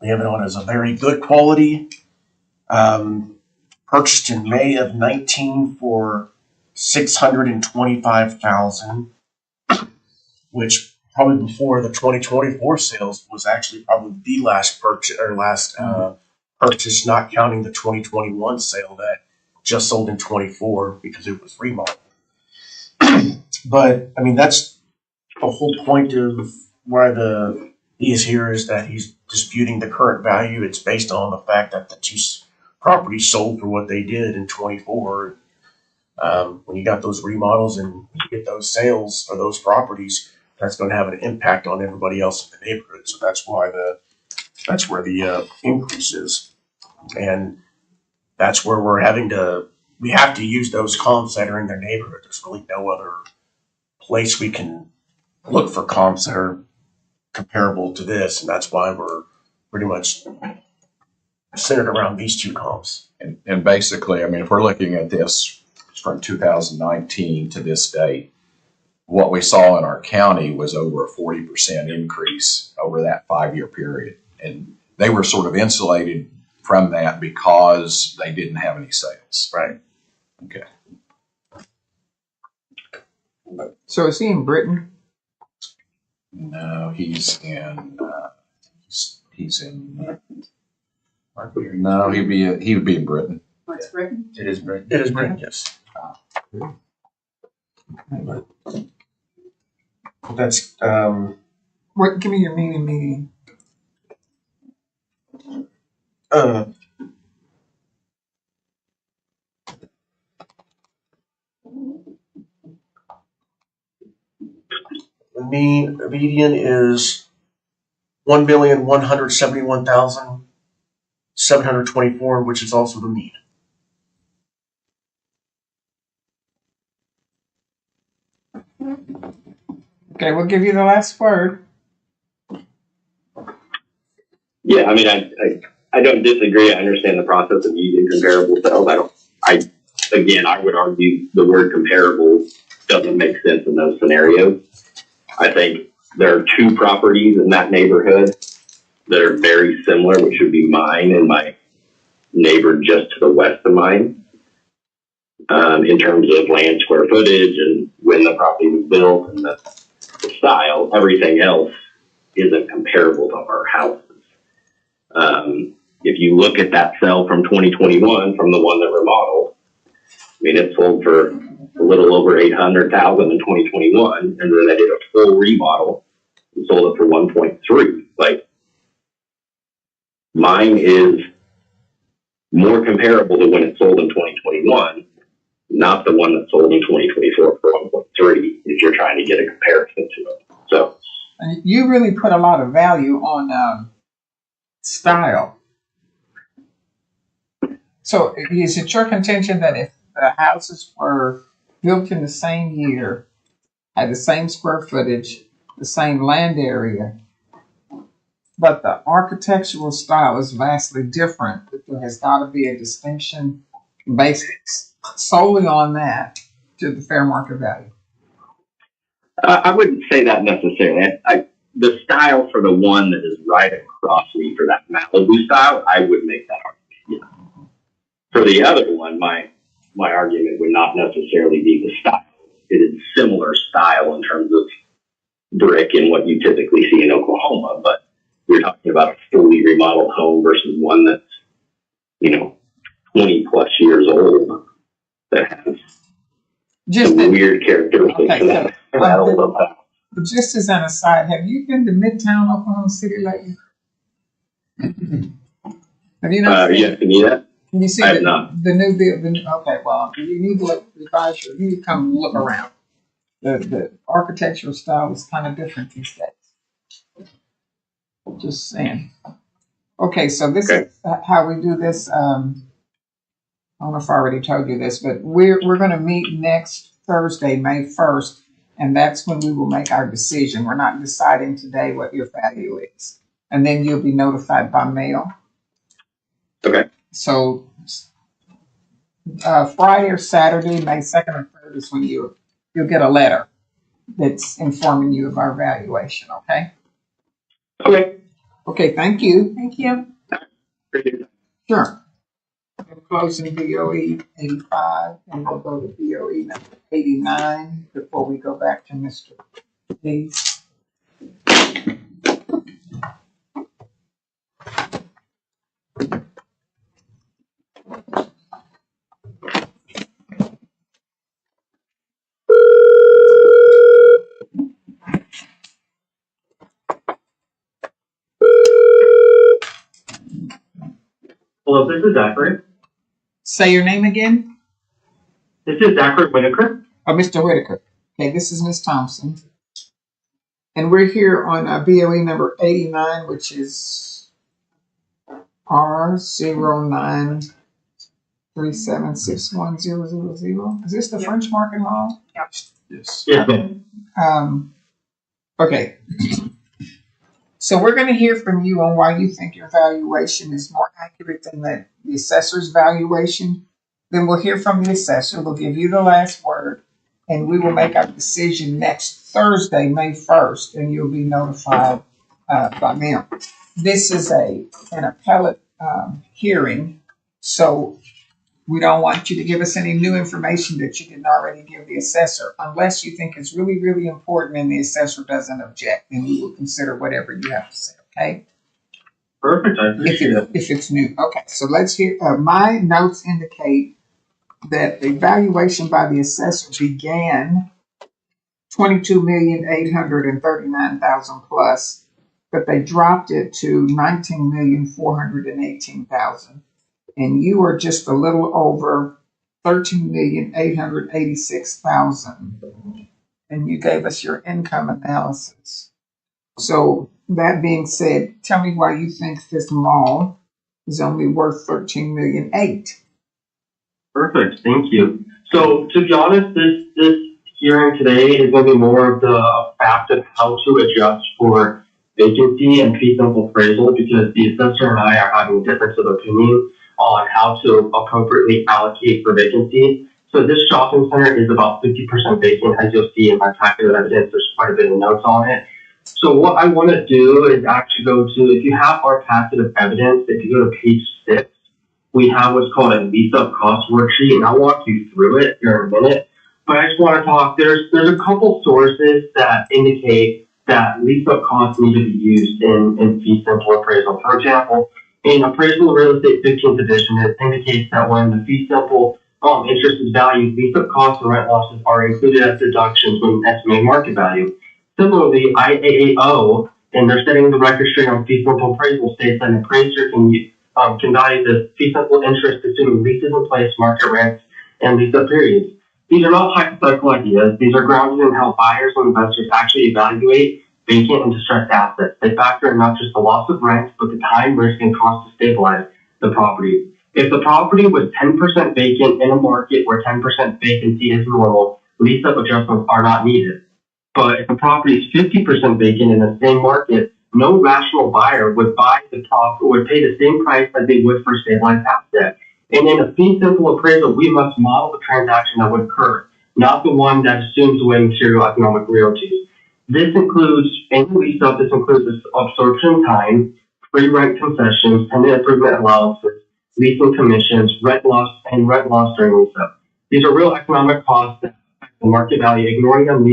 We have it on as a very good quality. Purchased in May of 19 for $625,000, which probably before the 2024 sales was actually probably the last purchase purchase, not counting the 2021 sale that just sold in 24 because it was remodeled. But I mean, that's the whole point of why he is here, is that he's disputing the current value. It's based on the fact that the two properties sold for what they did in 24. When you got those remodels and you get those sales for those properties, that's going to have an impact on everybody else in the neighborhood. So that's where the increase is, and that's where we have to use those comps that are in their neighborhood. There's really no other place we can look for comps that are comparable to this, and that's why we're pretty much centered around these two comps. And basically, I mean, if we're looking at this from 2019 to this date, what we saw in our county was over a 40% increase over that 5-year period. And they were sort of insulated from that because they didn't have any sales. Right. Okay. So is he in Britain? No, he's in. He's in. No, he would be in Britain. What's Britain? It is Britain. It is Britain, yes. That's What? Give me your meeting. The median is 1,171,724, which is also the mean. Okay, we'll give you the last word. Yeah, I mean, I don't disagree. I understand the process of using comparable sales. Again, I would argue the word comparable doesn't make sense in those scenarios. I think there are two properties in that neighborhood that are very similar, which would be mine and my neighbor just to the west of mine, in terms of land square footage and when the property was built and the style. Everything else isn't comparable to our houses. If you look at that sale from 2021, from the one that remodeled, I mean, it sold for a little over $800,000 in 2021, and then they did a full remodel and sold it for 1.3. Like, mine is more comparable to when it sold in 2021, not the one that sold in 2024 for 1.3. If you're trying to get a comparison to it, so And you really put a lot of value on style. So is it your contention that if the houses were built in the same year, had the same square footage, the same land area, but the architectural style is vastly different, that there has got to be a distinction based solely on that to the fair market value? I wouldn't say that necessarily. The style for the one that is right across me, for that Malibu style, I would make that argument. Yeah. For the other one, my argument would not necessarily be the style. It is similar style in terms of brick and what you typically see in Oklahoma, but we're talking about a fully remodeled home versus one that's, 20 plus years old that has Just some weird characteristics okay, that old of house. just as an aside, have you been to Midtown Oklahoma City lately? Have you not? You have to need that? Can you see I have not. the new building? Okay, well, you need to revise your. You need to come look around. The architectural style is kind of different these days. Just saying. Okay, so this Okay. is how we do this. I don't know if I already told you this, but we're going to meet next Thursday, May 1st, and that's when we will make our decision. We're not deciding today what your value is, and then you'll be notified by mail. Okay. So Friday or Saturday, May 2nd or 3rd is when you'll get a letter that's informing you of our valuation, okay? Okay. Okay, thank you. Thank you. Sure. We're closing BOE 85 and we'll go to BOE number 89 before we go back to Mr. D. Hello, this is Zachary. Say your name again. This is Zachary Whitaker. Oh, Mr. Whitaker. Okay, this is Miss Thompson. And we're here on BOE number 89, which is R09376100. Is this the Yep. French Market Mall? Yep. Yes. Yes, ma'am. Okay. So we're going to hear from you on why you think your valuation is more accurate than the assessor's valuation. Then we'll hear from the assessor. We'll give you the last word, and we will make our decision next Thursday, May 1st, and you'll be notified by mail. This is an appellate hearing, so we don't want you to give us any new information that you didn't already give the assessor, unless you think it's really, really important and the assessor doesn't object. Then we will consider whatever you have to say, okay? Perfect. I appreciate it. If it's new. Okay, so let's hear, my notes indicate that the valuation by the assessor began 22,839,000 plus, but they dropped it to 19,418,000. And you are just a little over 13,886,000. and you gave us your income analysis. So that being said, tell me why you think this mall is only worth 13,800,000. Perfect, thank you. So to be honest, this hearing today is going to be more of the fact of how to adjust for vacancy and fee simple appraisal, because the assessor and I are having a difference of opinion on how to appropriately allocate for vacancy. So this shopping center is about 50% vacant, as you'll see in my packet of evidence. There's quite a bit of notes on it. So what I want to do is actually go to, if you have our packet of evidence, if you go to page 6, we have what's called a lease-up cost worksheet, and I'll walk you through it here in a minute. But I just want to talk, there's a couple sources that indicate that lease-up costs need to be used in fee simple appraisal. For example, in Appraisal of Real Estate 15th edition, it indicates that when the fee simple interest is valued, lease-up costs and rent losses are included as deductions when estimating market value. Similarly, IAAO, and they're setting the record straight on fee simple appraisal, states that an appraiser can value the fee simple interest assuming leases in place, market rents, and lease-up periods. These are not hypothetical ideas. These are grounded in how buyers and investors actually evaluate vacant and distressed assets. They factor in not just the loss of rent, but the time, risk, and cost to stabilize the property. If the property was 10% vacant in a market where 10% vacancy is normal, lease-up adjustments are not needed. But if the property is 50% vacant in the same market, no rational buyer would buy the property, would pay the same price as they would for a stabilized asset. And in a fee simple appraisal, we must model the transaction that would occur, not the one that assumes away material economic realties. This includes, in lease-up, this includes absorption time, free rent concessions, tenant improvement allowances, leasing commissions, rent loss during lease-up. These are real economic costs that affect the market value. Ignoring them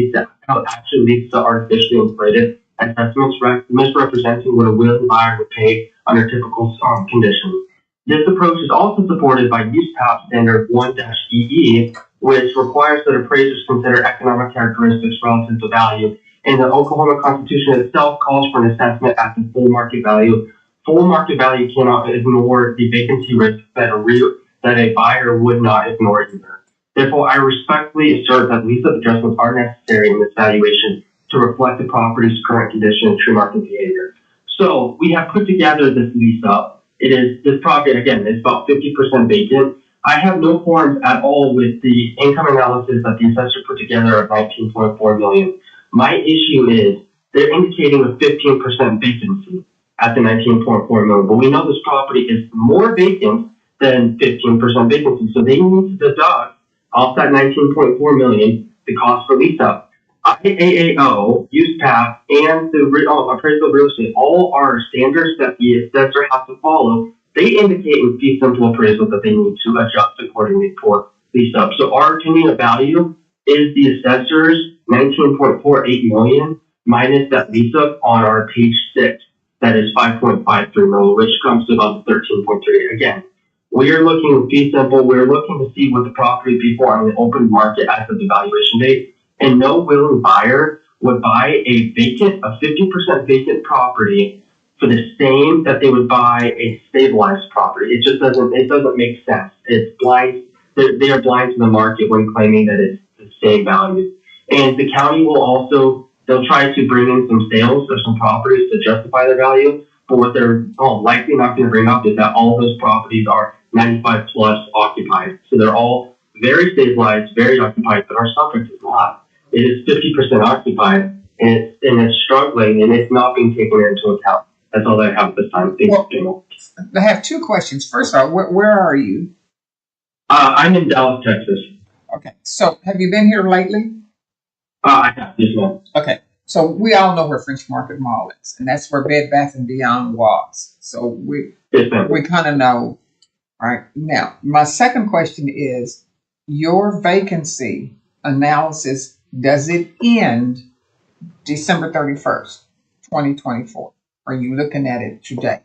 actually leads to artificially inflated assessments, misrepresenting what a willing buyer would pay under typical conditions. This approach is also supported by USPAP Standard 1-EE, which requires that appraisers consider economic characteristics relative to value. And the Oklahoma Constitution itself calls for an assessment at the full market value. Full market value cannot ignore the vacancy risk that a buyer would not ignore either. Therefore, I respectfully assert that lease-up adjustments are necessary in this valuation to reflect the property's current condition and true market behavior. So we have put together this lease-up. This property, again, is about 50% vacant. I have no qualms at all with the income analysis that the assessor put together of $19.4 million. My issue is they're indicating a 15% vacancy at the $19.4 million, but we know this property is more vacant than 15% vacancy, so they need to deduct off that $19.4 million the cost for lease-up. IAAO, USPAP, and the appraisal of real estate all are standards that the assessor has to follow. They indicate in fee simple appraisal that they need to adjust accordingly for lease-up. So our opinion of value is the assessor's $19.48 million minus that lease-up on our page 6. That is $5.53 million, which comes to about $13.3. Again, we are looking at fee simple. We're looking to see what the property would be for on the open market as of the valuation date. And no willing buyer would buy a 50% vacant property for the same that they would buy a stabilized property. It just doesn't make sense. It's blind. They are blind to the market when claiming that it's the same value. And the county will also, they'll try to bring in some sales of some properties to justify their value. But what they're likely not going to bring up is that all of those properties are 95 plus occupied. So they're all very stabilized, very occupied, but our subject is not. It is 50% occupied, and it's struggling, and it's not being taken into account. That's all I have this time. Well, I have two questions. First of all, where are you? I'm in Dallas, Texas. Okay, so have you been here lately? I have this one. Okay, so we all know where French Market Mall is, and that's where Bed Bath & Beyond was. So we kind of know. All right, now, my second question is, your vacancy analysis, does it end December 31st, 2024? Are you looking at it today?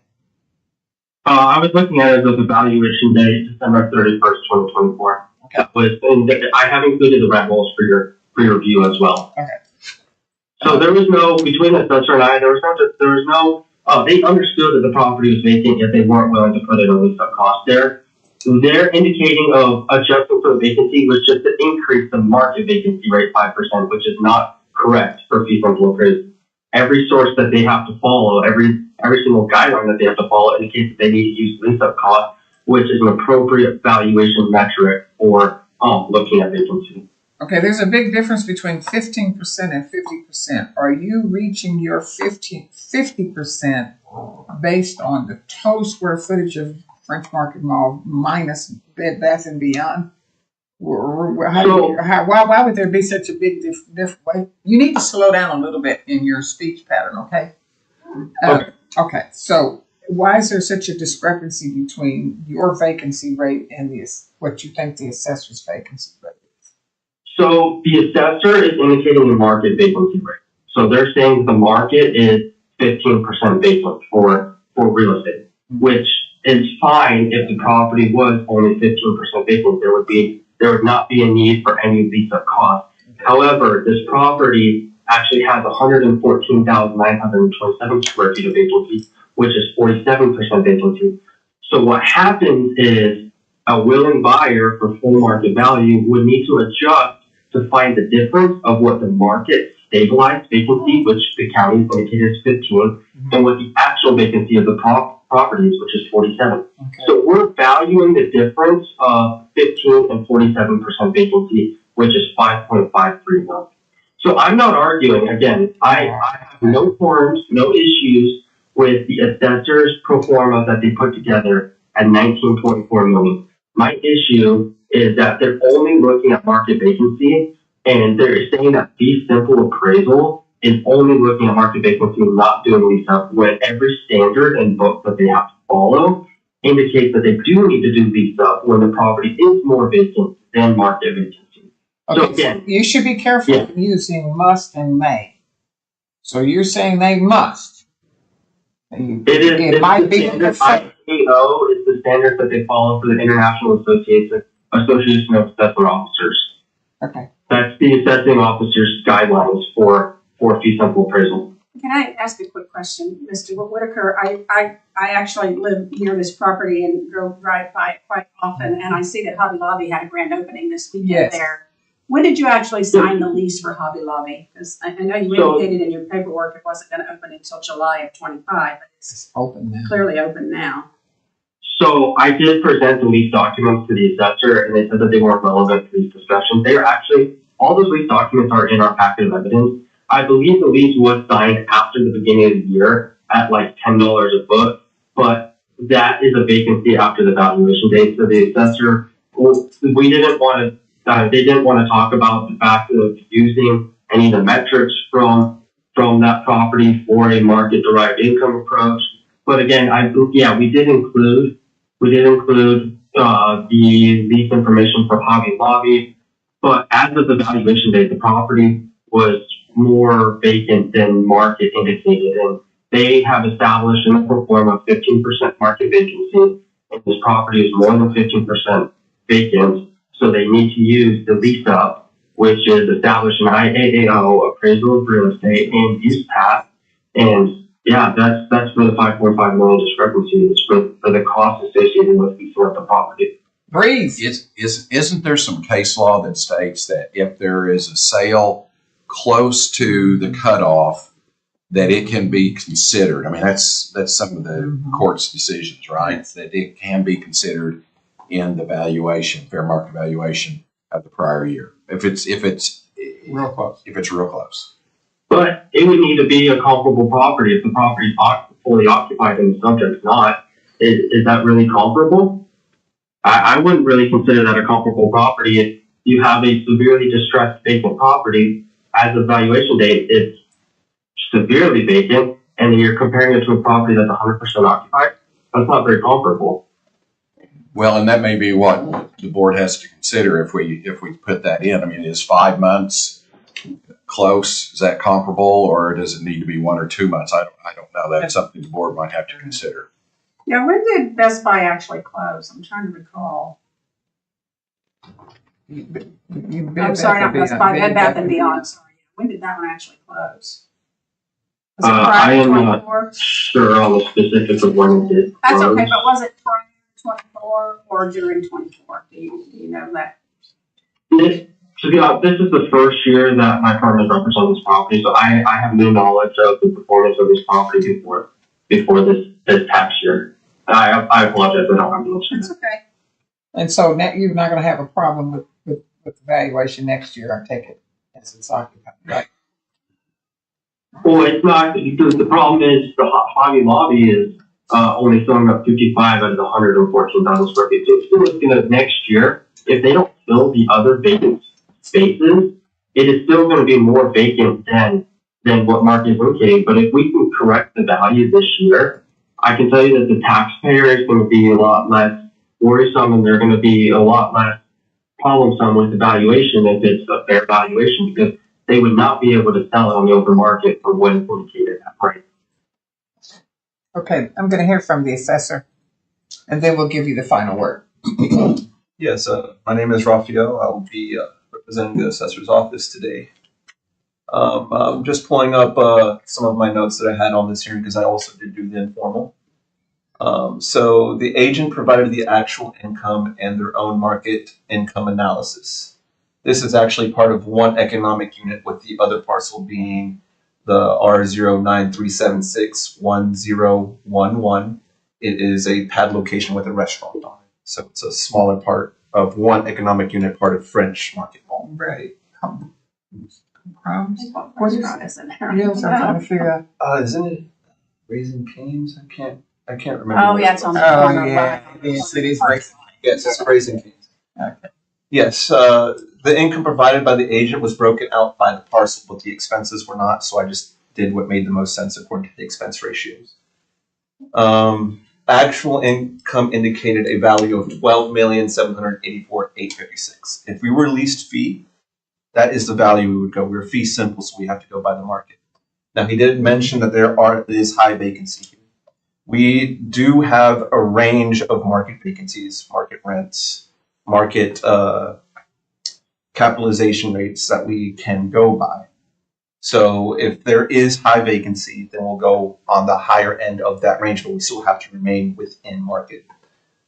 I was looking at it as a valuation date, December 31st, 2024. Okay. I have included the rent rolls for your review as well. Okay. So there was no, between the assessor and I, they understood that the property was vacant, yet they weren't willing to put in a lease-up cost there. Their indicating of adjusting for the vacancy was just to increase the market vacancy rate 5%, which is not correct for fee simple appraisal. Every source that they have to follow, every single guideline that they have to follow indicates that they need to use lease-up cost, which is an appropriate valuation metric for looking at vacancy. Okay, there's a big difference between 15% and 50%. Are you reaching your 50% based on the total square footage of French Market Mall minus Bed Bath and Beyond? Why would there be such a big difference? You need to slow down a little bit in your speech pattern, okay? Okay, so why is there such a discrepancy between your vacancy rate and what you think the assessor's vacancy rate is? So the assessor is indicating the market vacancy rate. So they're saying the market is 15% vacant for real estate, which is fine if the property was only 15% vacant. There would not be a need for any lease-up costs. However, this property actually has 114,927 square feet of vacancy, which is 47% vacancy. So what happens is a willing buyer for full market value would need to adjust to find the difference of what the market stabilized vacancy, which the county indicated is 15, and what the actual vacancy of the properties, which is 47. Okay. So we're valuing the difference of 15 and 47% vacancy, which is 5.53 million. So I'm not arguing, again, I have no qualms, no issues with the assessor's pro forma that they put together at 19.4 million. My issue is that they're only looking at market vacancy, and they're saying that fee simple appraisal is only looking at market vacancy and not doing lease up, when every standard and book that they have to follow indicates that they do need to do lease up when the property is more vacant than market vacancy. Okay, So again, you should be careful using must and may. So you're saying they must. It might be standard IAO is the standard that they follow for the International Association of Assessor Officers. Okay. That's the assessing officer's guidelines for fee simple appraisal. Can I ask a quick question, Mr. Whitaker? I actually live near this property and drive by it quite often, and I see that Hobby Lobby had a grand opening this weekend there. When did you actually sign the lease for Hobby Lobby? Because I know you indicated in your paperwork it wasn't going to open until July of 25, but it's open now. Clearly open now. So I did present the lease documents to the assessor, and they said that they weren't relevant to these discussions. They are actually, all those lease documents are in our packet of evidence. I believe the lease was signed after the beginning of the year at like $10 a foot, but that is a vacancy after the valuation date. So the assessor, they didn't want to talk about the fact of using any of the metrics from that property for a market derived income approach. But again, we did include the lease information for Hobby Lobby, but as of the valuation date, the property was more vacant than market indicated, and they have established in the pro forma 15% market vacancy, and this property is more than 15% vacant, so they need to use the lease up, which is established in IAAO, appraisal of real estate, and use path, and yeah, that's where the 5.5 million discrepancy is for the cost associated with leasing up the property. Breathe. Isn't there some case law that states that if there is a sale close to the cutoff, that it can be considered? I mean, that's some of the court's decisions, right? That it can be considered in the valuation, fair market valuation of the prior year, if it's Real close. If it's real close. But it would need to be a comparable property. If the property is fully occupied and the subject's not, is that really comparable? I wouldn't really consider that a comparable property. If you have a severely distressed vacant property, as of valuation date, it's severely vacant, and you're comparing it to a property that's 100% occupied. That's not very comparable. Well, and that may be what the board has to consider if we put that in. I mean, is 5 months close? Is that comparable, or does it need to be 1 or 2 months? I don't know. That's something the board might have to consider. Yeah, when did Best Buy actually close? I'm trying to recall. I'm sorry, not Best Buy, Bed Bath and Beyond. Sorry. When did that one actually close? Was it I prior to am not 24? sure on the specifics of when it did. That's close. okay, but was it prior 24 or during 24? Do you know that? To be honest, this is the first year that my firm has represented this property, so I have no knowledge of the performance of this property before this tax year. I apologize, I don't have those. It's okay. And so now you're not gonna have a problem with the valuation next year, I take it, as it's occupied, right? Well, it's not, the problem is the Hobby Lobby is only filling up 55 out of the 114,000 square feet. So it's still looking at next year, if they don't fill the other vacant spaces, it is still going to be more vacant than what Mark is indicating. But if we can correct the value this year, I can tell you that the taxpayer is going to be a lot less worrisome, and they're going to be a lot less problemsome with the valuation if it's a fair valuation, because they would not be able to sell it on the open market for what is indicated at price. Okay, I'm gonna hear from the assessor, and then we'll give you the final word. Yes, my name is Raphael. I will be representing the assessor's office today. I'm just pulling up some of my notes that I had on this hearing because I also did do the informal. So the agent provided the actual income and their own market income analysis. This is actually part of one economic unit, with the other parcel being the R0937611011. It is a pad location with a restaurant on it. So it's a smaller part of one economic unit, part of French Market Mall. Right. Problems? What What is restaurant is in there? Yeah, so I'm trying to figure out. Isn't it Raising Cane's? I can't remember. Oh, what yeah, it's on the Oh, corner. yeah, yes, it is racing. Yes, it's Raising Cane's. Okay. Yes, the income provided by the agent was broken out by the parcel, but the expenses were not, so I just did what made the most sense according to the expense ratios. Actual income indicated a value of $12,784,856. If we were leased fee, that is the value we would go. We're fee simple, so we have to go by the market. Now, he did mention that there is high vacancy here. We do have a range of market vacancies, market rents, market capitalization rates that we can go by. So if there is high vacancy, then we'll go on the higher end of that range, but we still have to remain within market.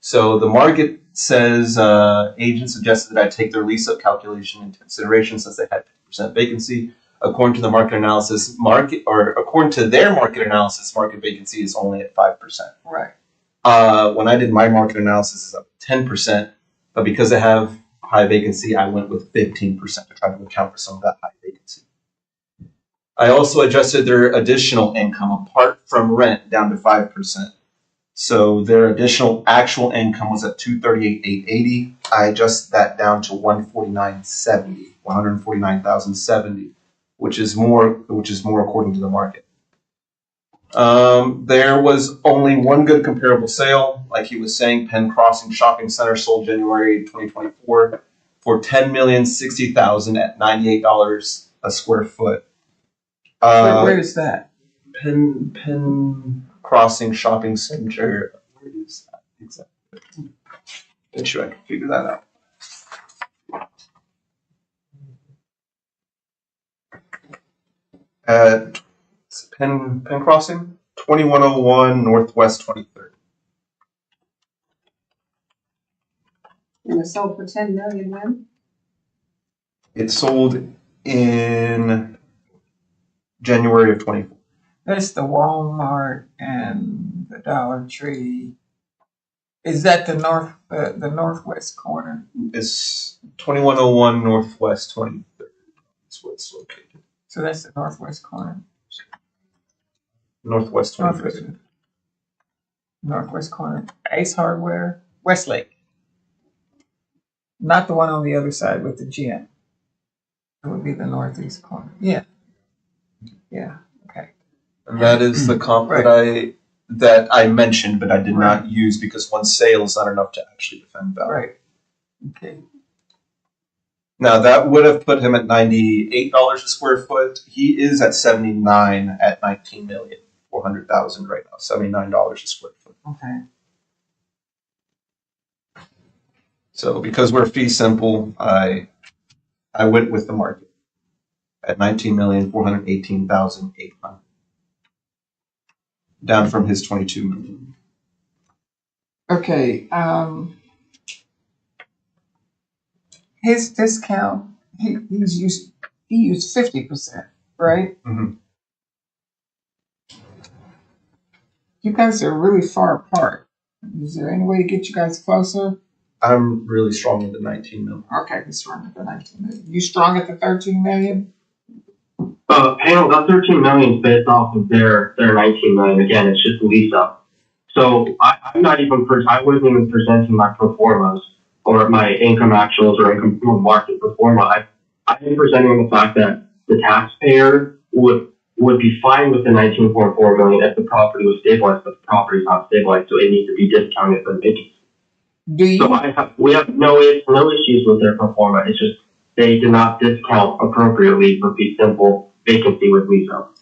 So the market says agent suggested that I take their lease up calculation into consideration since they had 50% vacancy. According to the market analysis, according to their market analysis, market vacancy is only at 5%. Right. When I did my market analysis, it's up 10%, but because I have high vacancy, I went with 15% to try to account for some of that high vacancy. I also adjusted their additional income apart from rent down to 5%. So their additional actual income was at $238,880. I adjusted that down to $149,070, which is more according to the market. There was only one good comparable sale, like he was saying. Penn Crossing Shopping Center sold January 2024 for $10,060,000 at $98 a square foot. Where is that? Penn Crossing Shopping Center. Where is that exactly? Make sure I can figure that out. At Penn Crossing, 2101 Northwest 23rd. And it sold for $10 million when? It sold in January of 24. That's the Walmart and the Dollar Tree. Is that the northwest corner? It's 2101 Northwest 23rd. That's where it's located. So that's the northwest corner. Northwest 23rd. Northwest corner. Ace Hardware, Westlake. Not the one on the other side with the gym. It would be the northeast corner. Yeah. Yeah. Okay. And that is the comp that I mentioned, but I did not use because one sale is not enough to actually defend value. Right. Okay. Now that would have put him at $98 a square foot. He is at 79 at $19,400,000 right now. $79 a square foot. Okay. So because we're fee simple, I went with the market at $19,418,800, down from his $22 million. Okay, his discount, he used 50%, right? Mhm. You guys are really far apart. Is there any way to get you guys closer? I'm really strong with the 19 mil. Okay, we're strong at the 19 million. You strong at the 13 million? Panel, that 13 million is based off of their 19 million. Again, it's just lease up. So I'm not even, I wasn't even presenting my pro formas or my income actuals or income market pro forma. I'm presenting the fact that the taxpayer would be fine with the 19.4 million if the property was stabilized, but the property is not stabilized, so it needs to be discounted for the vacancy. Do you? So we have no issues with their pro forma. It's just they did not discount appropriately for fee simple vacancy with lease up.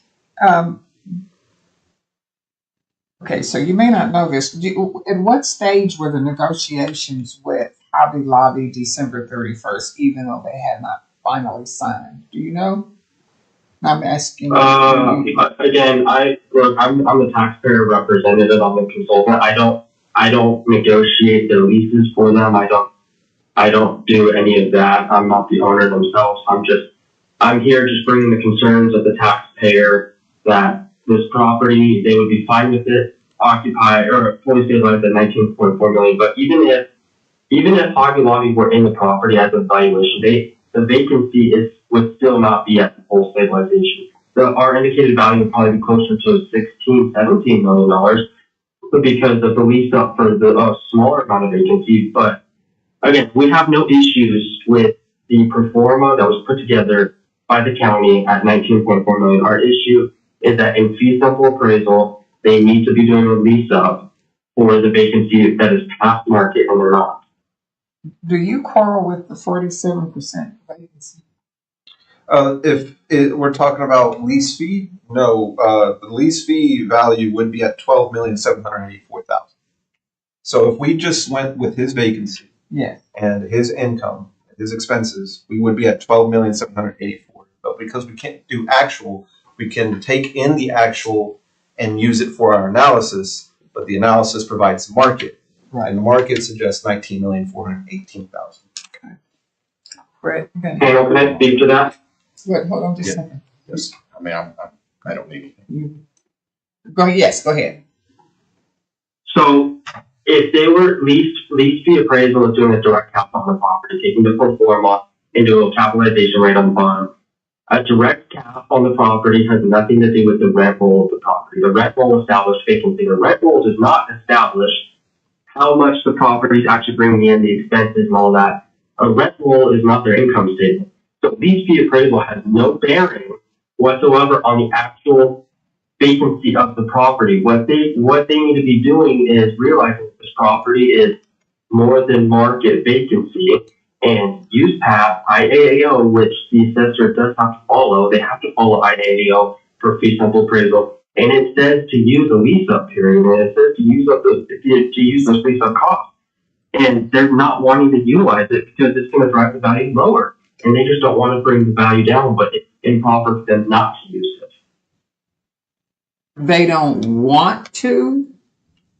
Okay, so you may not know this. At what stage were the negotiations with Hobby Lobby December 31st, even though they had not finally signed? Do you know? I'm asking. Again, I'm the taxpayer representative. I'm the consultant. I don't negotiate the leases for them. I don't do any of that. I'm not the owner themselves. I'm here just bringing the concerns of the taxpayer that this property, they would be fine with it, occupy or fully stabilized at 19.4 million. But even if Hobby Lobby were in the property as a valuation, the vacancy would still not be at the full stabilization. Our indicated value would probably be closer to $16-17 million, but because of the lease up for the smaller amount of vacancy. But again, we have no issues with the pro forma that was put together by the county at 19.4 million. Our issue is that in fee simple appraisal, they need to be doing a lease up for the vacancy that is past market and they're not. Do you quarrel with the 47% vacancy? If we're talking about lease fee, no. The lease fee value would be at 12,784,000. So if we just went with his vacancy, yeah, and his income, his expenses, we would be at 12,784,000. But because we can't do actual, we can take in the actual and use it for our analysis. But the analysis provides the market, right? And the market suggests 19,418,000. Okay. Brett, okay. Daniel, can I speak to that? Wait, hold on just a Yeah. second. Yes. I mean, I don't need anything. Go ahead. Yes, go ahead. So if they were lease fee appraisal is doing a direct cap on the property, taking the pro forma and doing a capitalization rate on the bottom. A direct cap on the property has nothing to do with the rent roll of the property. The rent roll established vacancy. The rent roll does not establish how much the property is actually bringing in, the expenses and all that. A rent roll is not their income statement. So lease fee appraisal has no bearing whatsoever on the actual vacancy of the property. What they need to be doing is realizing that this property is more than market vacancy and use path IAAO, which the assessor does have to follow. They have to follow IAAO for fee simple appraisal, and it says to use a lease up period, and it says to use those lease up costs, and they're not wanting to utilize it because it's going to drive the value lower, and they just don't want to bring the value down, but it's improper for them not to use it. They don't want to,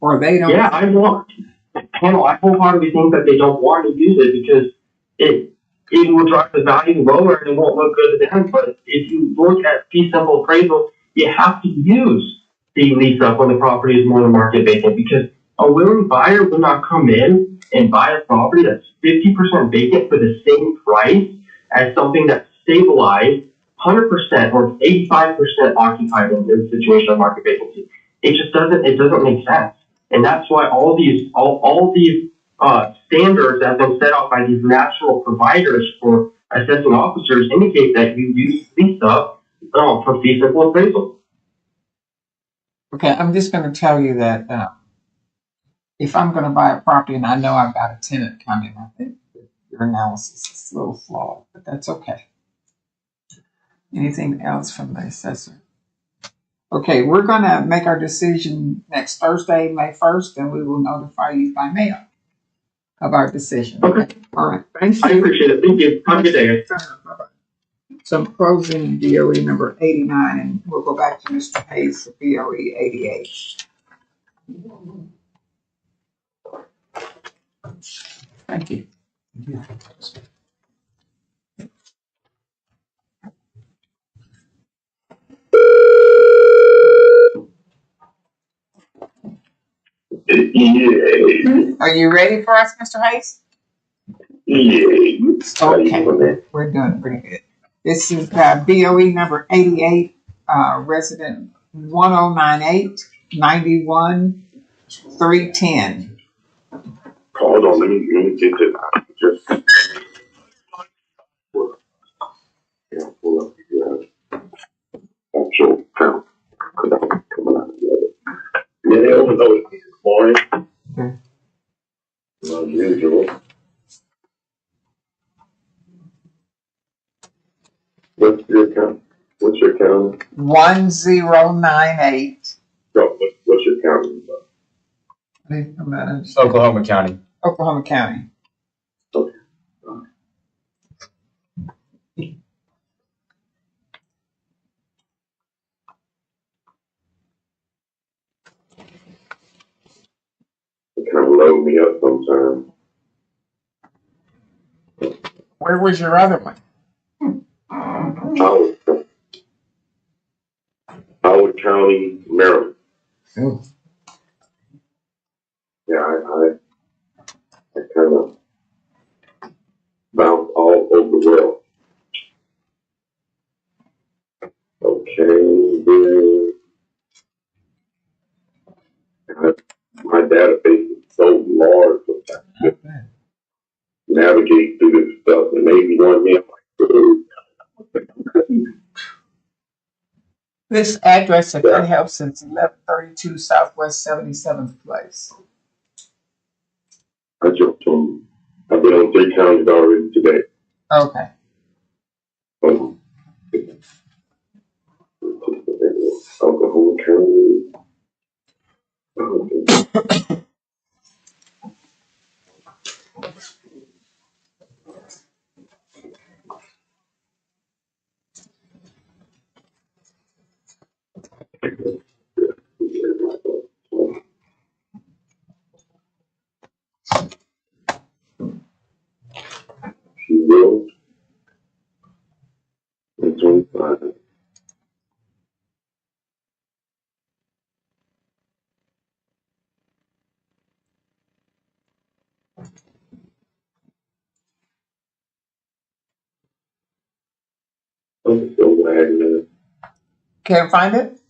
or they don't. Yeah, I wholeheartedly think that they don't want to use it because it will drive the value lower and it won't look good to them. But if you look at fee simple appraisal, you have to use the lease up when the property is more than market vacant, because a willing buyer will not come in and buy a property that's 50% vacant for the same price as something that's stabilized 100% or 85% occupied in the situation of market vacancy. It doesn't make sense. And that's why all these standards that have been set out by these national providers for assessing officers indicate that you use lease up for fee simple appraisal. Okay, I'm just going to tell you that if I'm going to buy a property and I know I've got a tenant coming, I think that your analysis is a little flawed, but that's okay. Anything else from the assessor? Okay, we're going to make our decision next Thursday, May 1st, and we will notify you by mail of our decision. Okay. All right. Thank you. I appreciate it. Thank you. Have a good day. Bye-bye. So I'm closing BOE number 89, and we'll go back to Mr. Hayes for BOE 88. Thank you. Yeah. Are you ready for us, Mr. Hayes? Yeah. Okay, we're doing pretty good. This is BOE number 88, resident 1098 91 310. Hold on, let me get to that. Just pull up the actual count. Come on. Yeah, they overloaded me this morning. Okay. As usual. What's your count? What's your count? 1098. No, what's your count? Oklahoma County. Oklahoma County. Okay. It kind of load me up sometimes. Where was your other one? Howard County, Maryland. Ooh. Yeah, I kind of bounce all over the world. Okay, then my database is so large to navigate through this stuff, and maybe one day I'm like, ooh. This address has been held since 1132 Southwest 77th Place. I jumped on. I've been on 3 counties already today. Okay. Oklahoma County. She will. And 25. I'm so glad, man. Can't find it?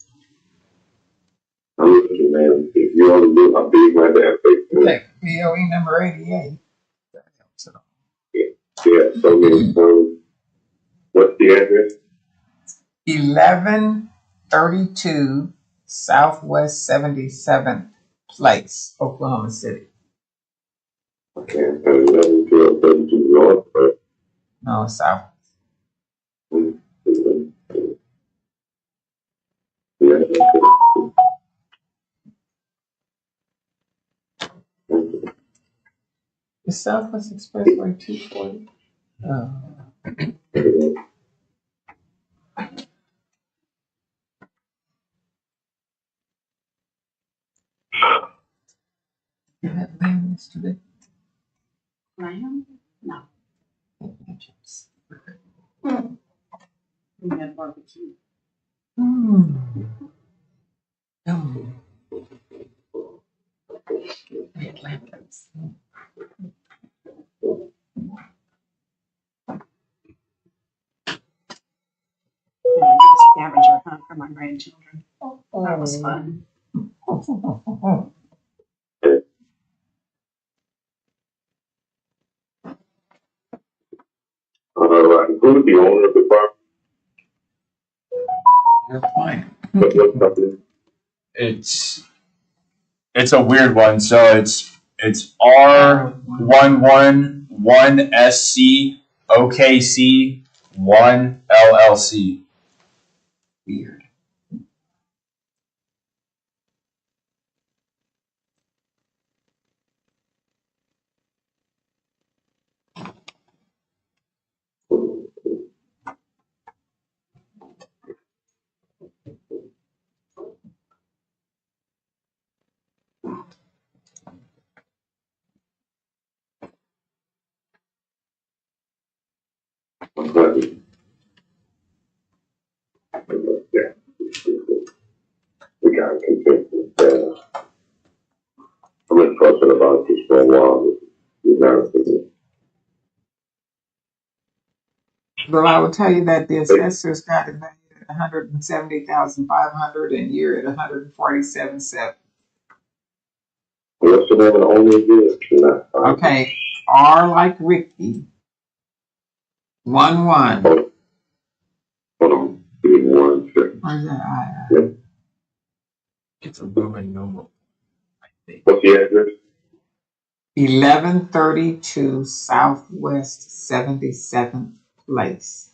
I'm looking, man. If you want to do, I'll be my database. Okay. BOE number 88. Yeah, so many times. What's the address? 1132 Southwest 77th Place, Oklahoma City. Okay, I have 11, 12, 32 north, but No, south. yeah. The Southwest Expressway 240. Oh. You have lamb yesterday? Lamb? No. We had barbecue. Mm. We had lamb chops. Yeah, I did a scavenger hunt for my grandchildren. That was fun. Who's the owner of the property? You're fine. What company? It's a weird one. So it's R111SC OKC 1 LLC. Weird. got consensus. I've been fussing about this for a while. You know, Well, I will tell you that the assessors got it valued at 170,500 and you're at 147,700. what's the one that only did? Okay, R like Ricky. 1-1. Hold on. Give me 1 second. Where's that I? It's a Roman numeral, I think. What's the address? 1132 Southwest 77th Place,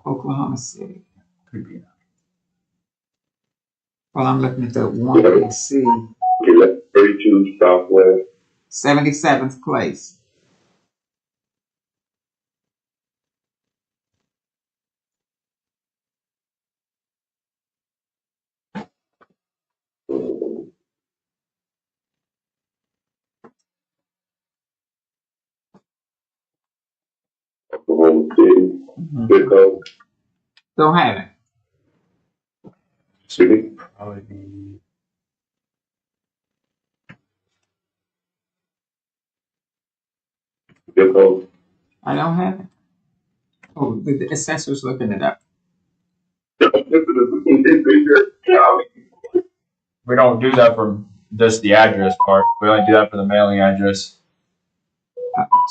Oklahoma City. Could be. Well, I'm looking at the one you see. 1132 Southwest. 77th Place. Oklahoma City. Zip code. Don't have it. City. Probably be. Zip code. I don't have it. Oh, the assessor's looking it up. We don't do that for just the address part. We only do that for the mailing address.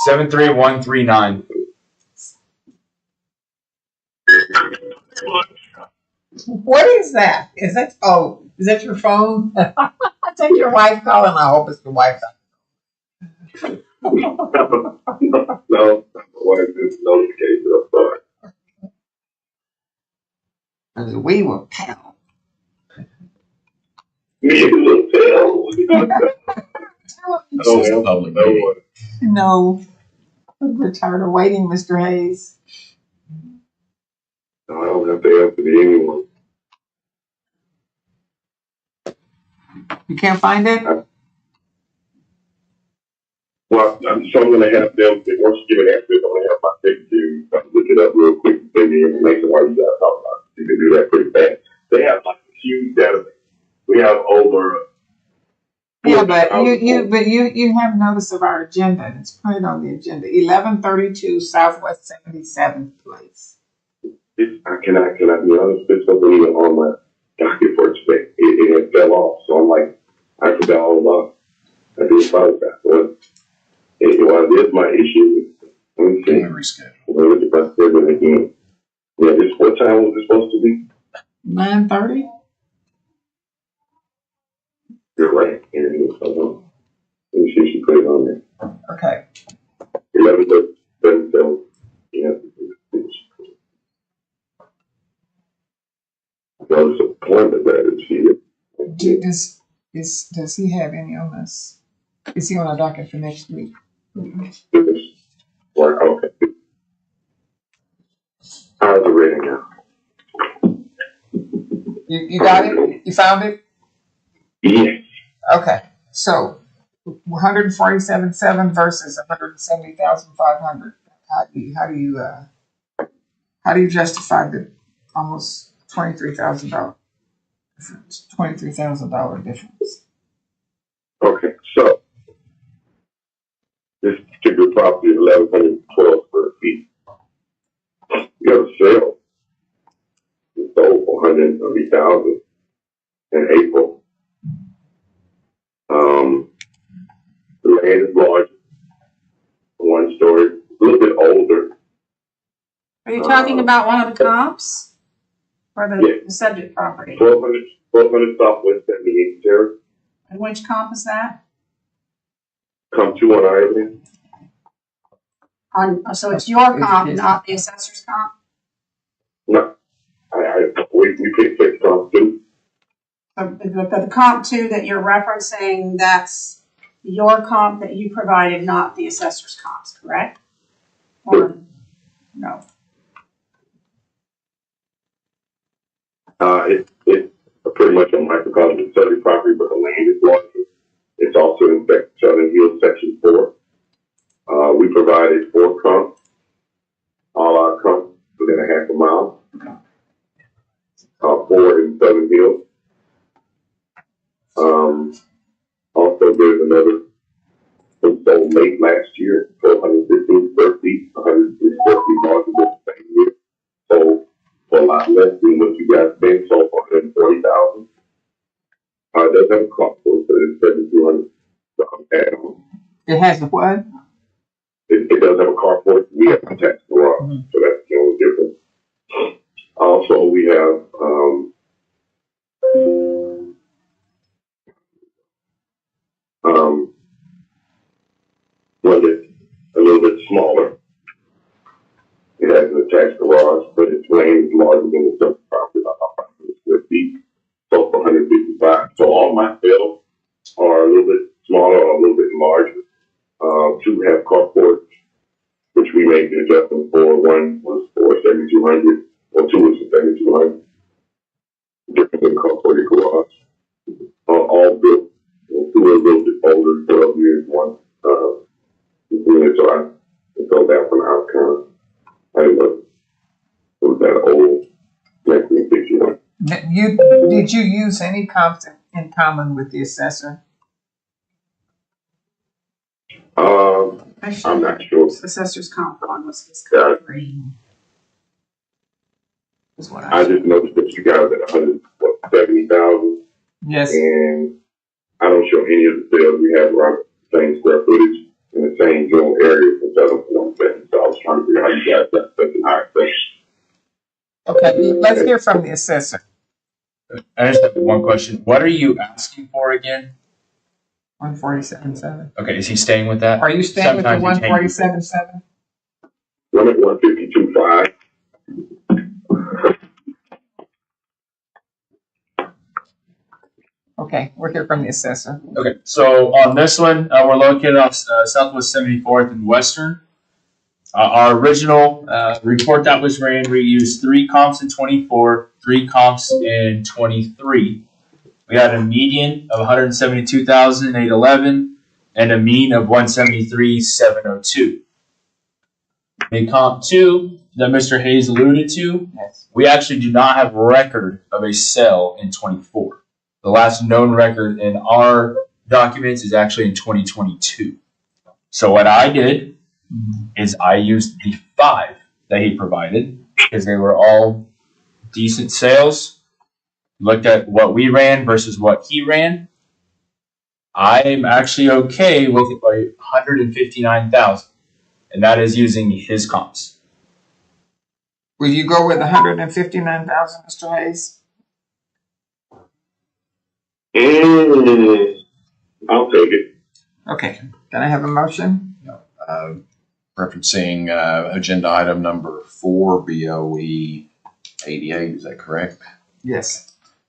73139. What is that? Is that your phone? I think your wife calling. I hope it's the wife. No, what is this notification? I'm sorry. We were pal. Me and little tail. This is a public meeting. No. We're tired of waiting, Mr. Hayes. No, I don't have to answer to anyone. You can't find it? Well, so I'm going to have them, once you give an answer, I'm going to have my secretary look it up real quick and send me information while you guys talk about it. You can do that pretty fast. They have like a huge database. We have over. Yeah, but you have notice of our agenda, and it's printed on the agenda. 1132 Southwest 77th Place. Can I be honest? This wasn't even on my docket for today. It fell off. So I'm like, I forgot all about it. I do apologize. Well, it is my issue. Let me see. Can we reschedule? We'll look at my schedule again. Yeah, what time was it supposed to be? 9:30? You're right. Here it is. Hold on. Let me see if she put it on there. Okay. 11:37. Yeah. Notice appointment that is here. Does he have any on us? Is he on our docket for next week? Right, okay. How's the rating now? You got it? You found it? Yes. Okay. So 147.7 versus 170,500. How do you justify the almost $23,000 difference? $23,000 difference. Okay, so this particular property is 1,112 square feet. We have a sale. It sold for $130,000 in April. The land is large, 1 story, a little bit older. Are you talking about one of the comps? Or the Yes. subject property? 1200 Southwest 78th Terrace. And which comp is that? Come to on Ireland. So it's your comp, not the assessor's comp? No, we picked 6 comps too. The comp 2 that you're referencing, that's your comp that you provided, not the assessor's comps, correct? Or no? It's pretty much a microcosm subject property, but the land is larger. It's also in Southern Hills Section 4. We provided 4 comps, all our comps within a half a mile. 4 in Southern Hills. another was sold late last year, 115 square feet, 103 square feet larger than the same year. So for a lot less than what you guys paid, so for 140,000. It does have a cost for it, but it's 7,200 add-on. It has a what? It does have a carport. We have attached garage, so that's the only difference. Also, we have one that's a little bit smaller. It has an attached garage, but its lane is larger than the surface property, about 500 square feet. So for 155. So all my sales are a little bit smaller or a little bit larger. Two have carports, which we made the adjustment for. One was for 7,200, or two was for 7,200. Different than carported garage. All built. Two are a little bit older, 12 years. One, so I throw that one out kind of. I didn't know it was that old 1961. Did you use any comps in common with the assessor? I'm not sure. Assessor's comp one was his Yeah. green. Is what I just noticed that you guys at 170,000, Yes. and I don't show any of the sales we have around the same square footage in the same general area for 7.7. So I was trying to figure out how you guys got such an high thing. Okay, let's hear from the assessor. I just have one question. What are you asking for again? 147.7. Okay, is he staying with that? Are you staying with the Sometimes he changes it. 147.7? One at 152.5. Okay, we'll hear from the assessor. Okay, so on this one, we're located off Southwest 74th and Western. Our original report that was ran, we used 3 comps in 24, 3 comps in 23. We had a median of 172,811 and a mean of 173,702. The comp 2 that Mr. Hayes alluded to, Yes. we actually do not have record of a sale in 24. The last known record in our documents is actually in 2022. So what I did is I used the 5 that he provided because they were all decent sales. Looked at what we ran versus what he ran. I'm actually okay with it by 159,000, and that is using his comps. Will you go with 159,000, Mr. Hayes? I'll take it. Okay, can I have a motion? Referencing agenda item number 4, BOE 88, is that correct? Yes.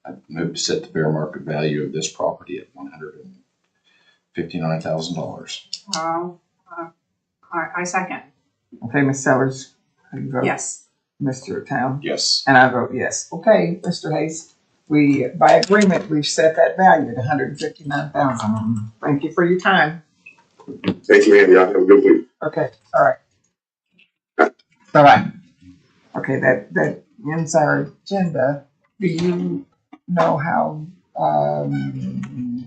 I move to set the fair market value of this property at $159,000. I second. Okay, Ms. Sellers, how do you vote? Yes. Mr. Town? Yes. And I vote yes. Okay, Mr. Hayes, we, by agreement, we've set that value at 159,000. Thank you for your time. Thank you, Andy. Y'all have a good week. Okay, all right. Bye-bye. Okay, that ends our agenda. Do you know how the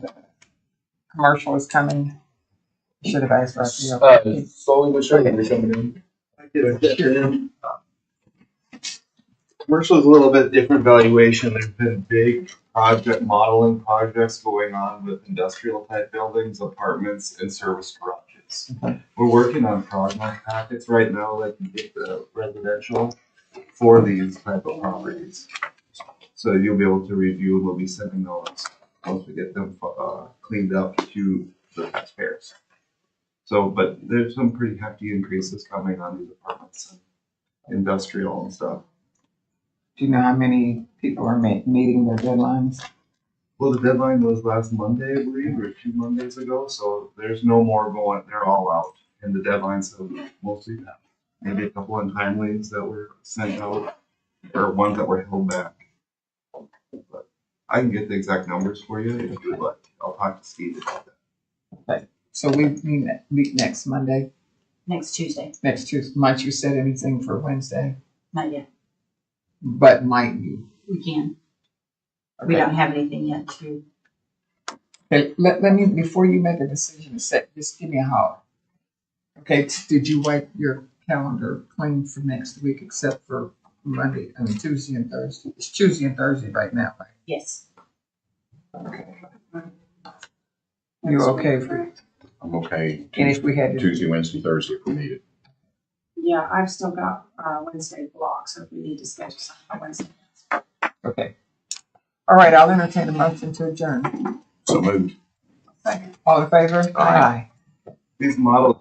commercial is coming? Should have asked about the Slowly but surely they're coming in. Commercial is a little bit different valuation. There's been big modeling projects going on with industrial type buildings, apartments, and service garages. Okay. We're working on project packets right now, like you get the residential for these type of properties. So you'll be able to review, and we'll be sending those once we get them cleaned up to the taxpayers. So, but there's some pretty hefty increases coming on these apartments and industrial and stuff. Do you know how many people are meeting their deadlines? Well, the deadline was last Monday, I believe, or 2 Mondays ago, so there's no more going, they're all out. And the deadlines have mostly passed. Maybe a couple untimelies that were sent out, or ones that were held back. But I can get the exact numbers for you if you'd like. I'll talk to Steve about that. Okay, so we meet next Monday, Next Tuesday. next Tuesday. Might you set anything for Wednesday? Not yet. But might you? We can. Okay. We don't have anything yet to. Okay, let me, before you make a decision, just give me a holler. Okay, did you wipe your calendar clean for next week except for Tuesday and Thursday? It's Tuesday and Thursday right now, right? Yes. Okay. You okay for, I'm okay. and if we had to, Tuesday, Wednesday, Thursday if we need it. Yeah, I've still got, Wednesday blocked, so if we need to schedule something on Wednesday. okay. All right, I'll entertain a motion to adjourn. So moved. All in favor? Aye. These models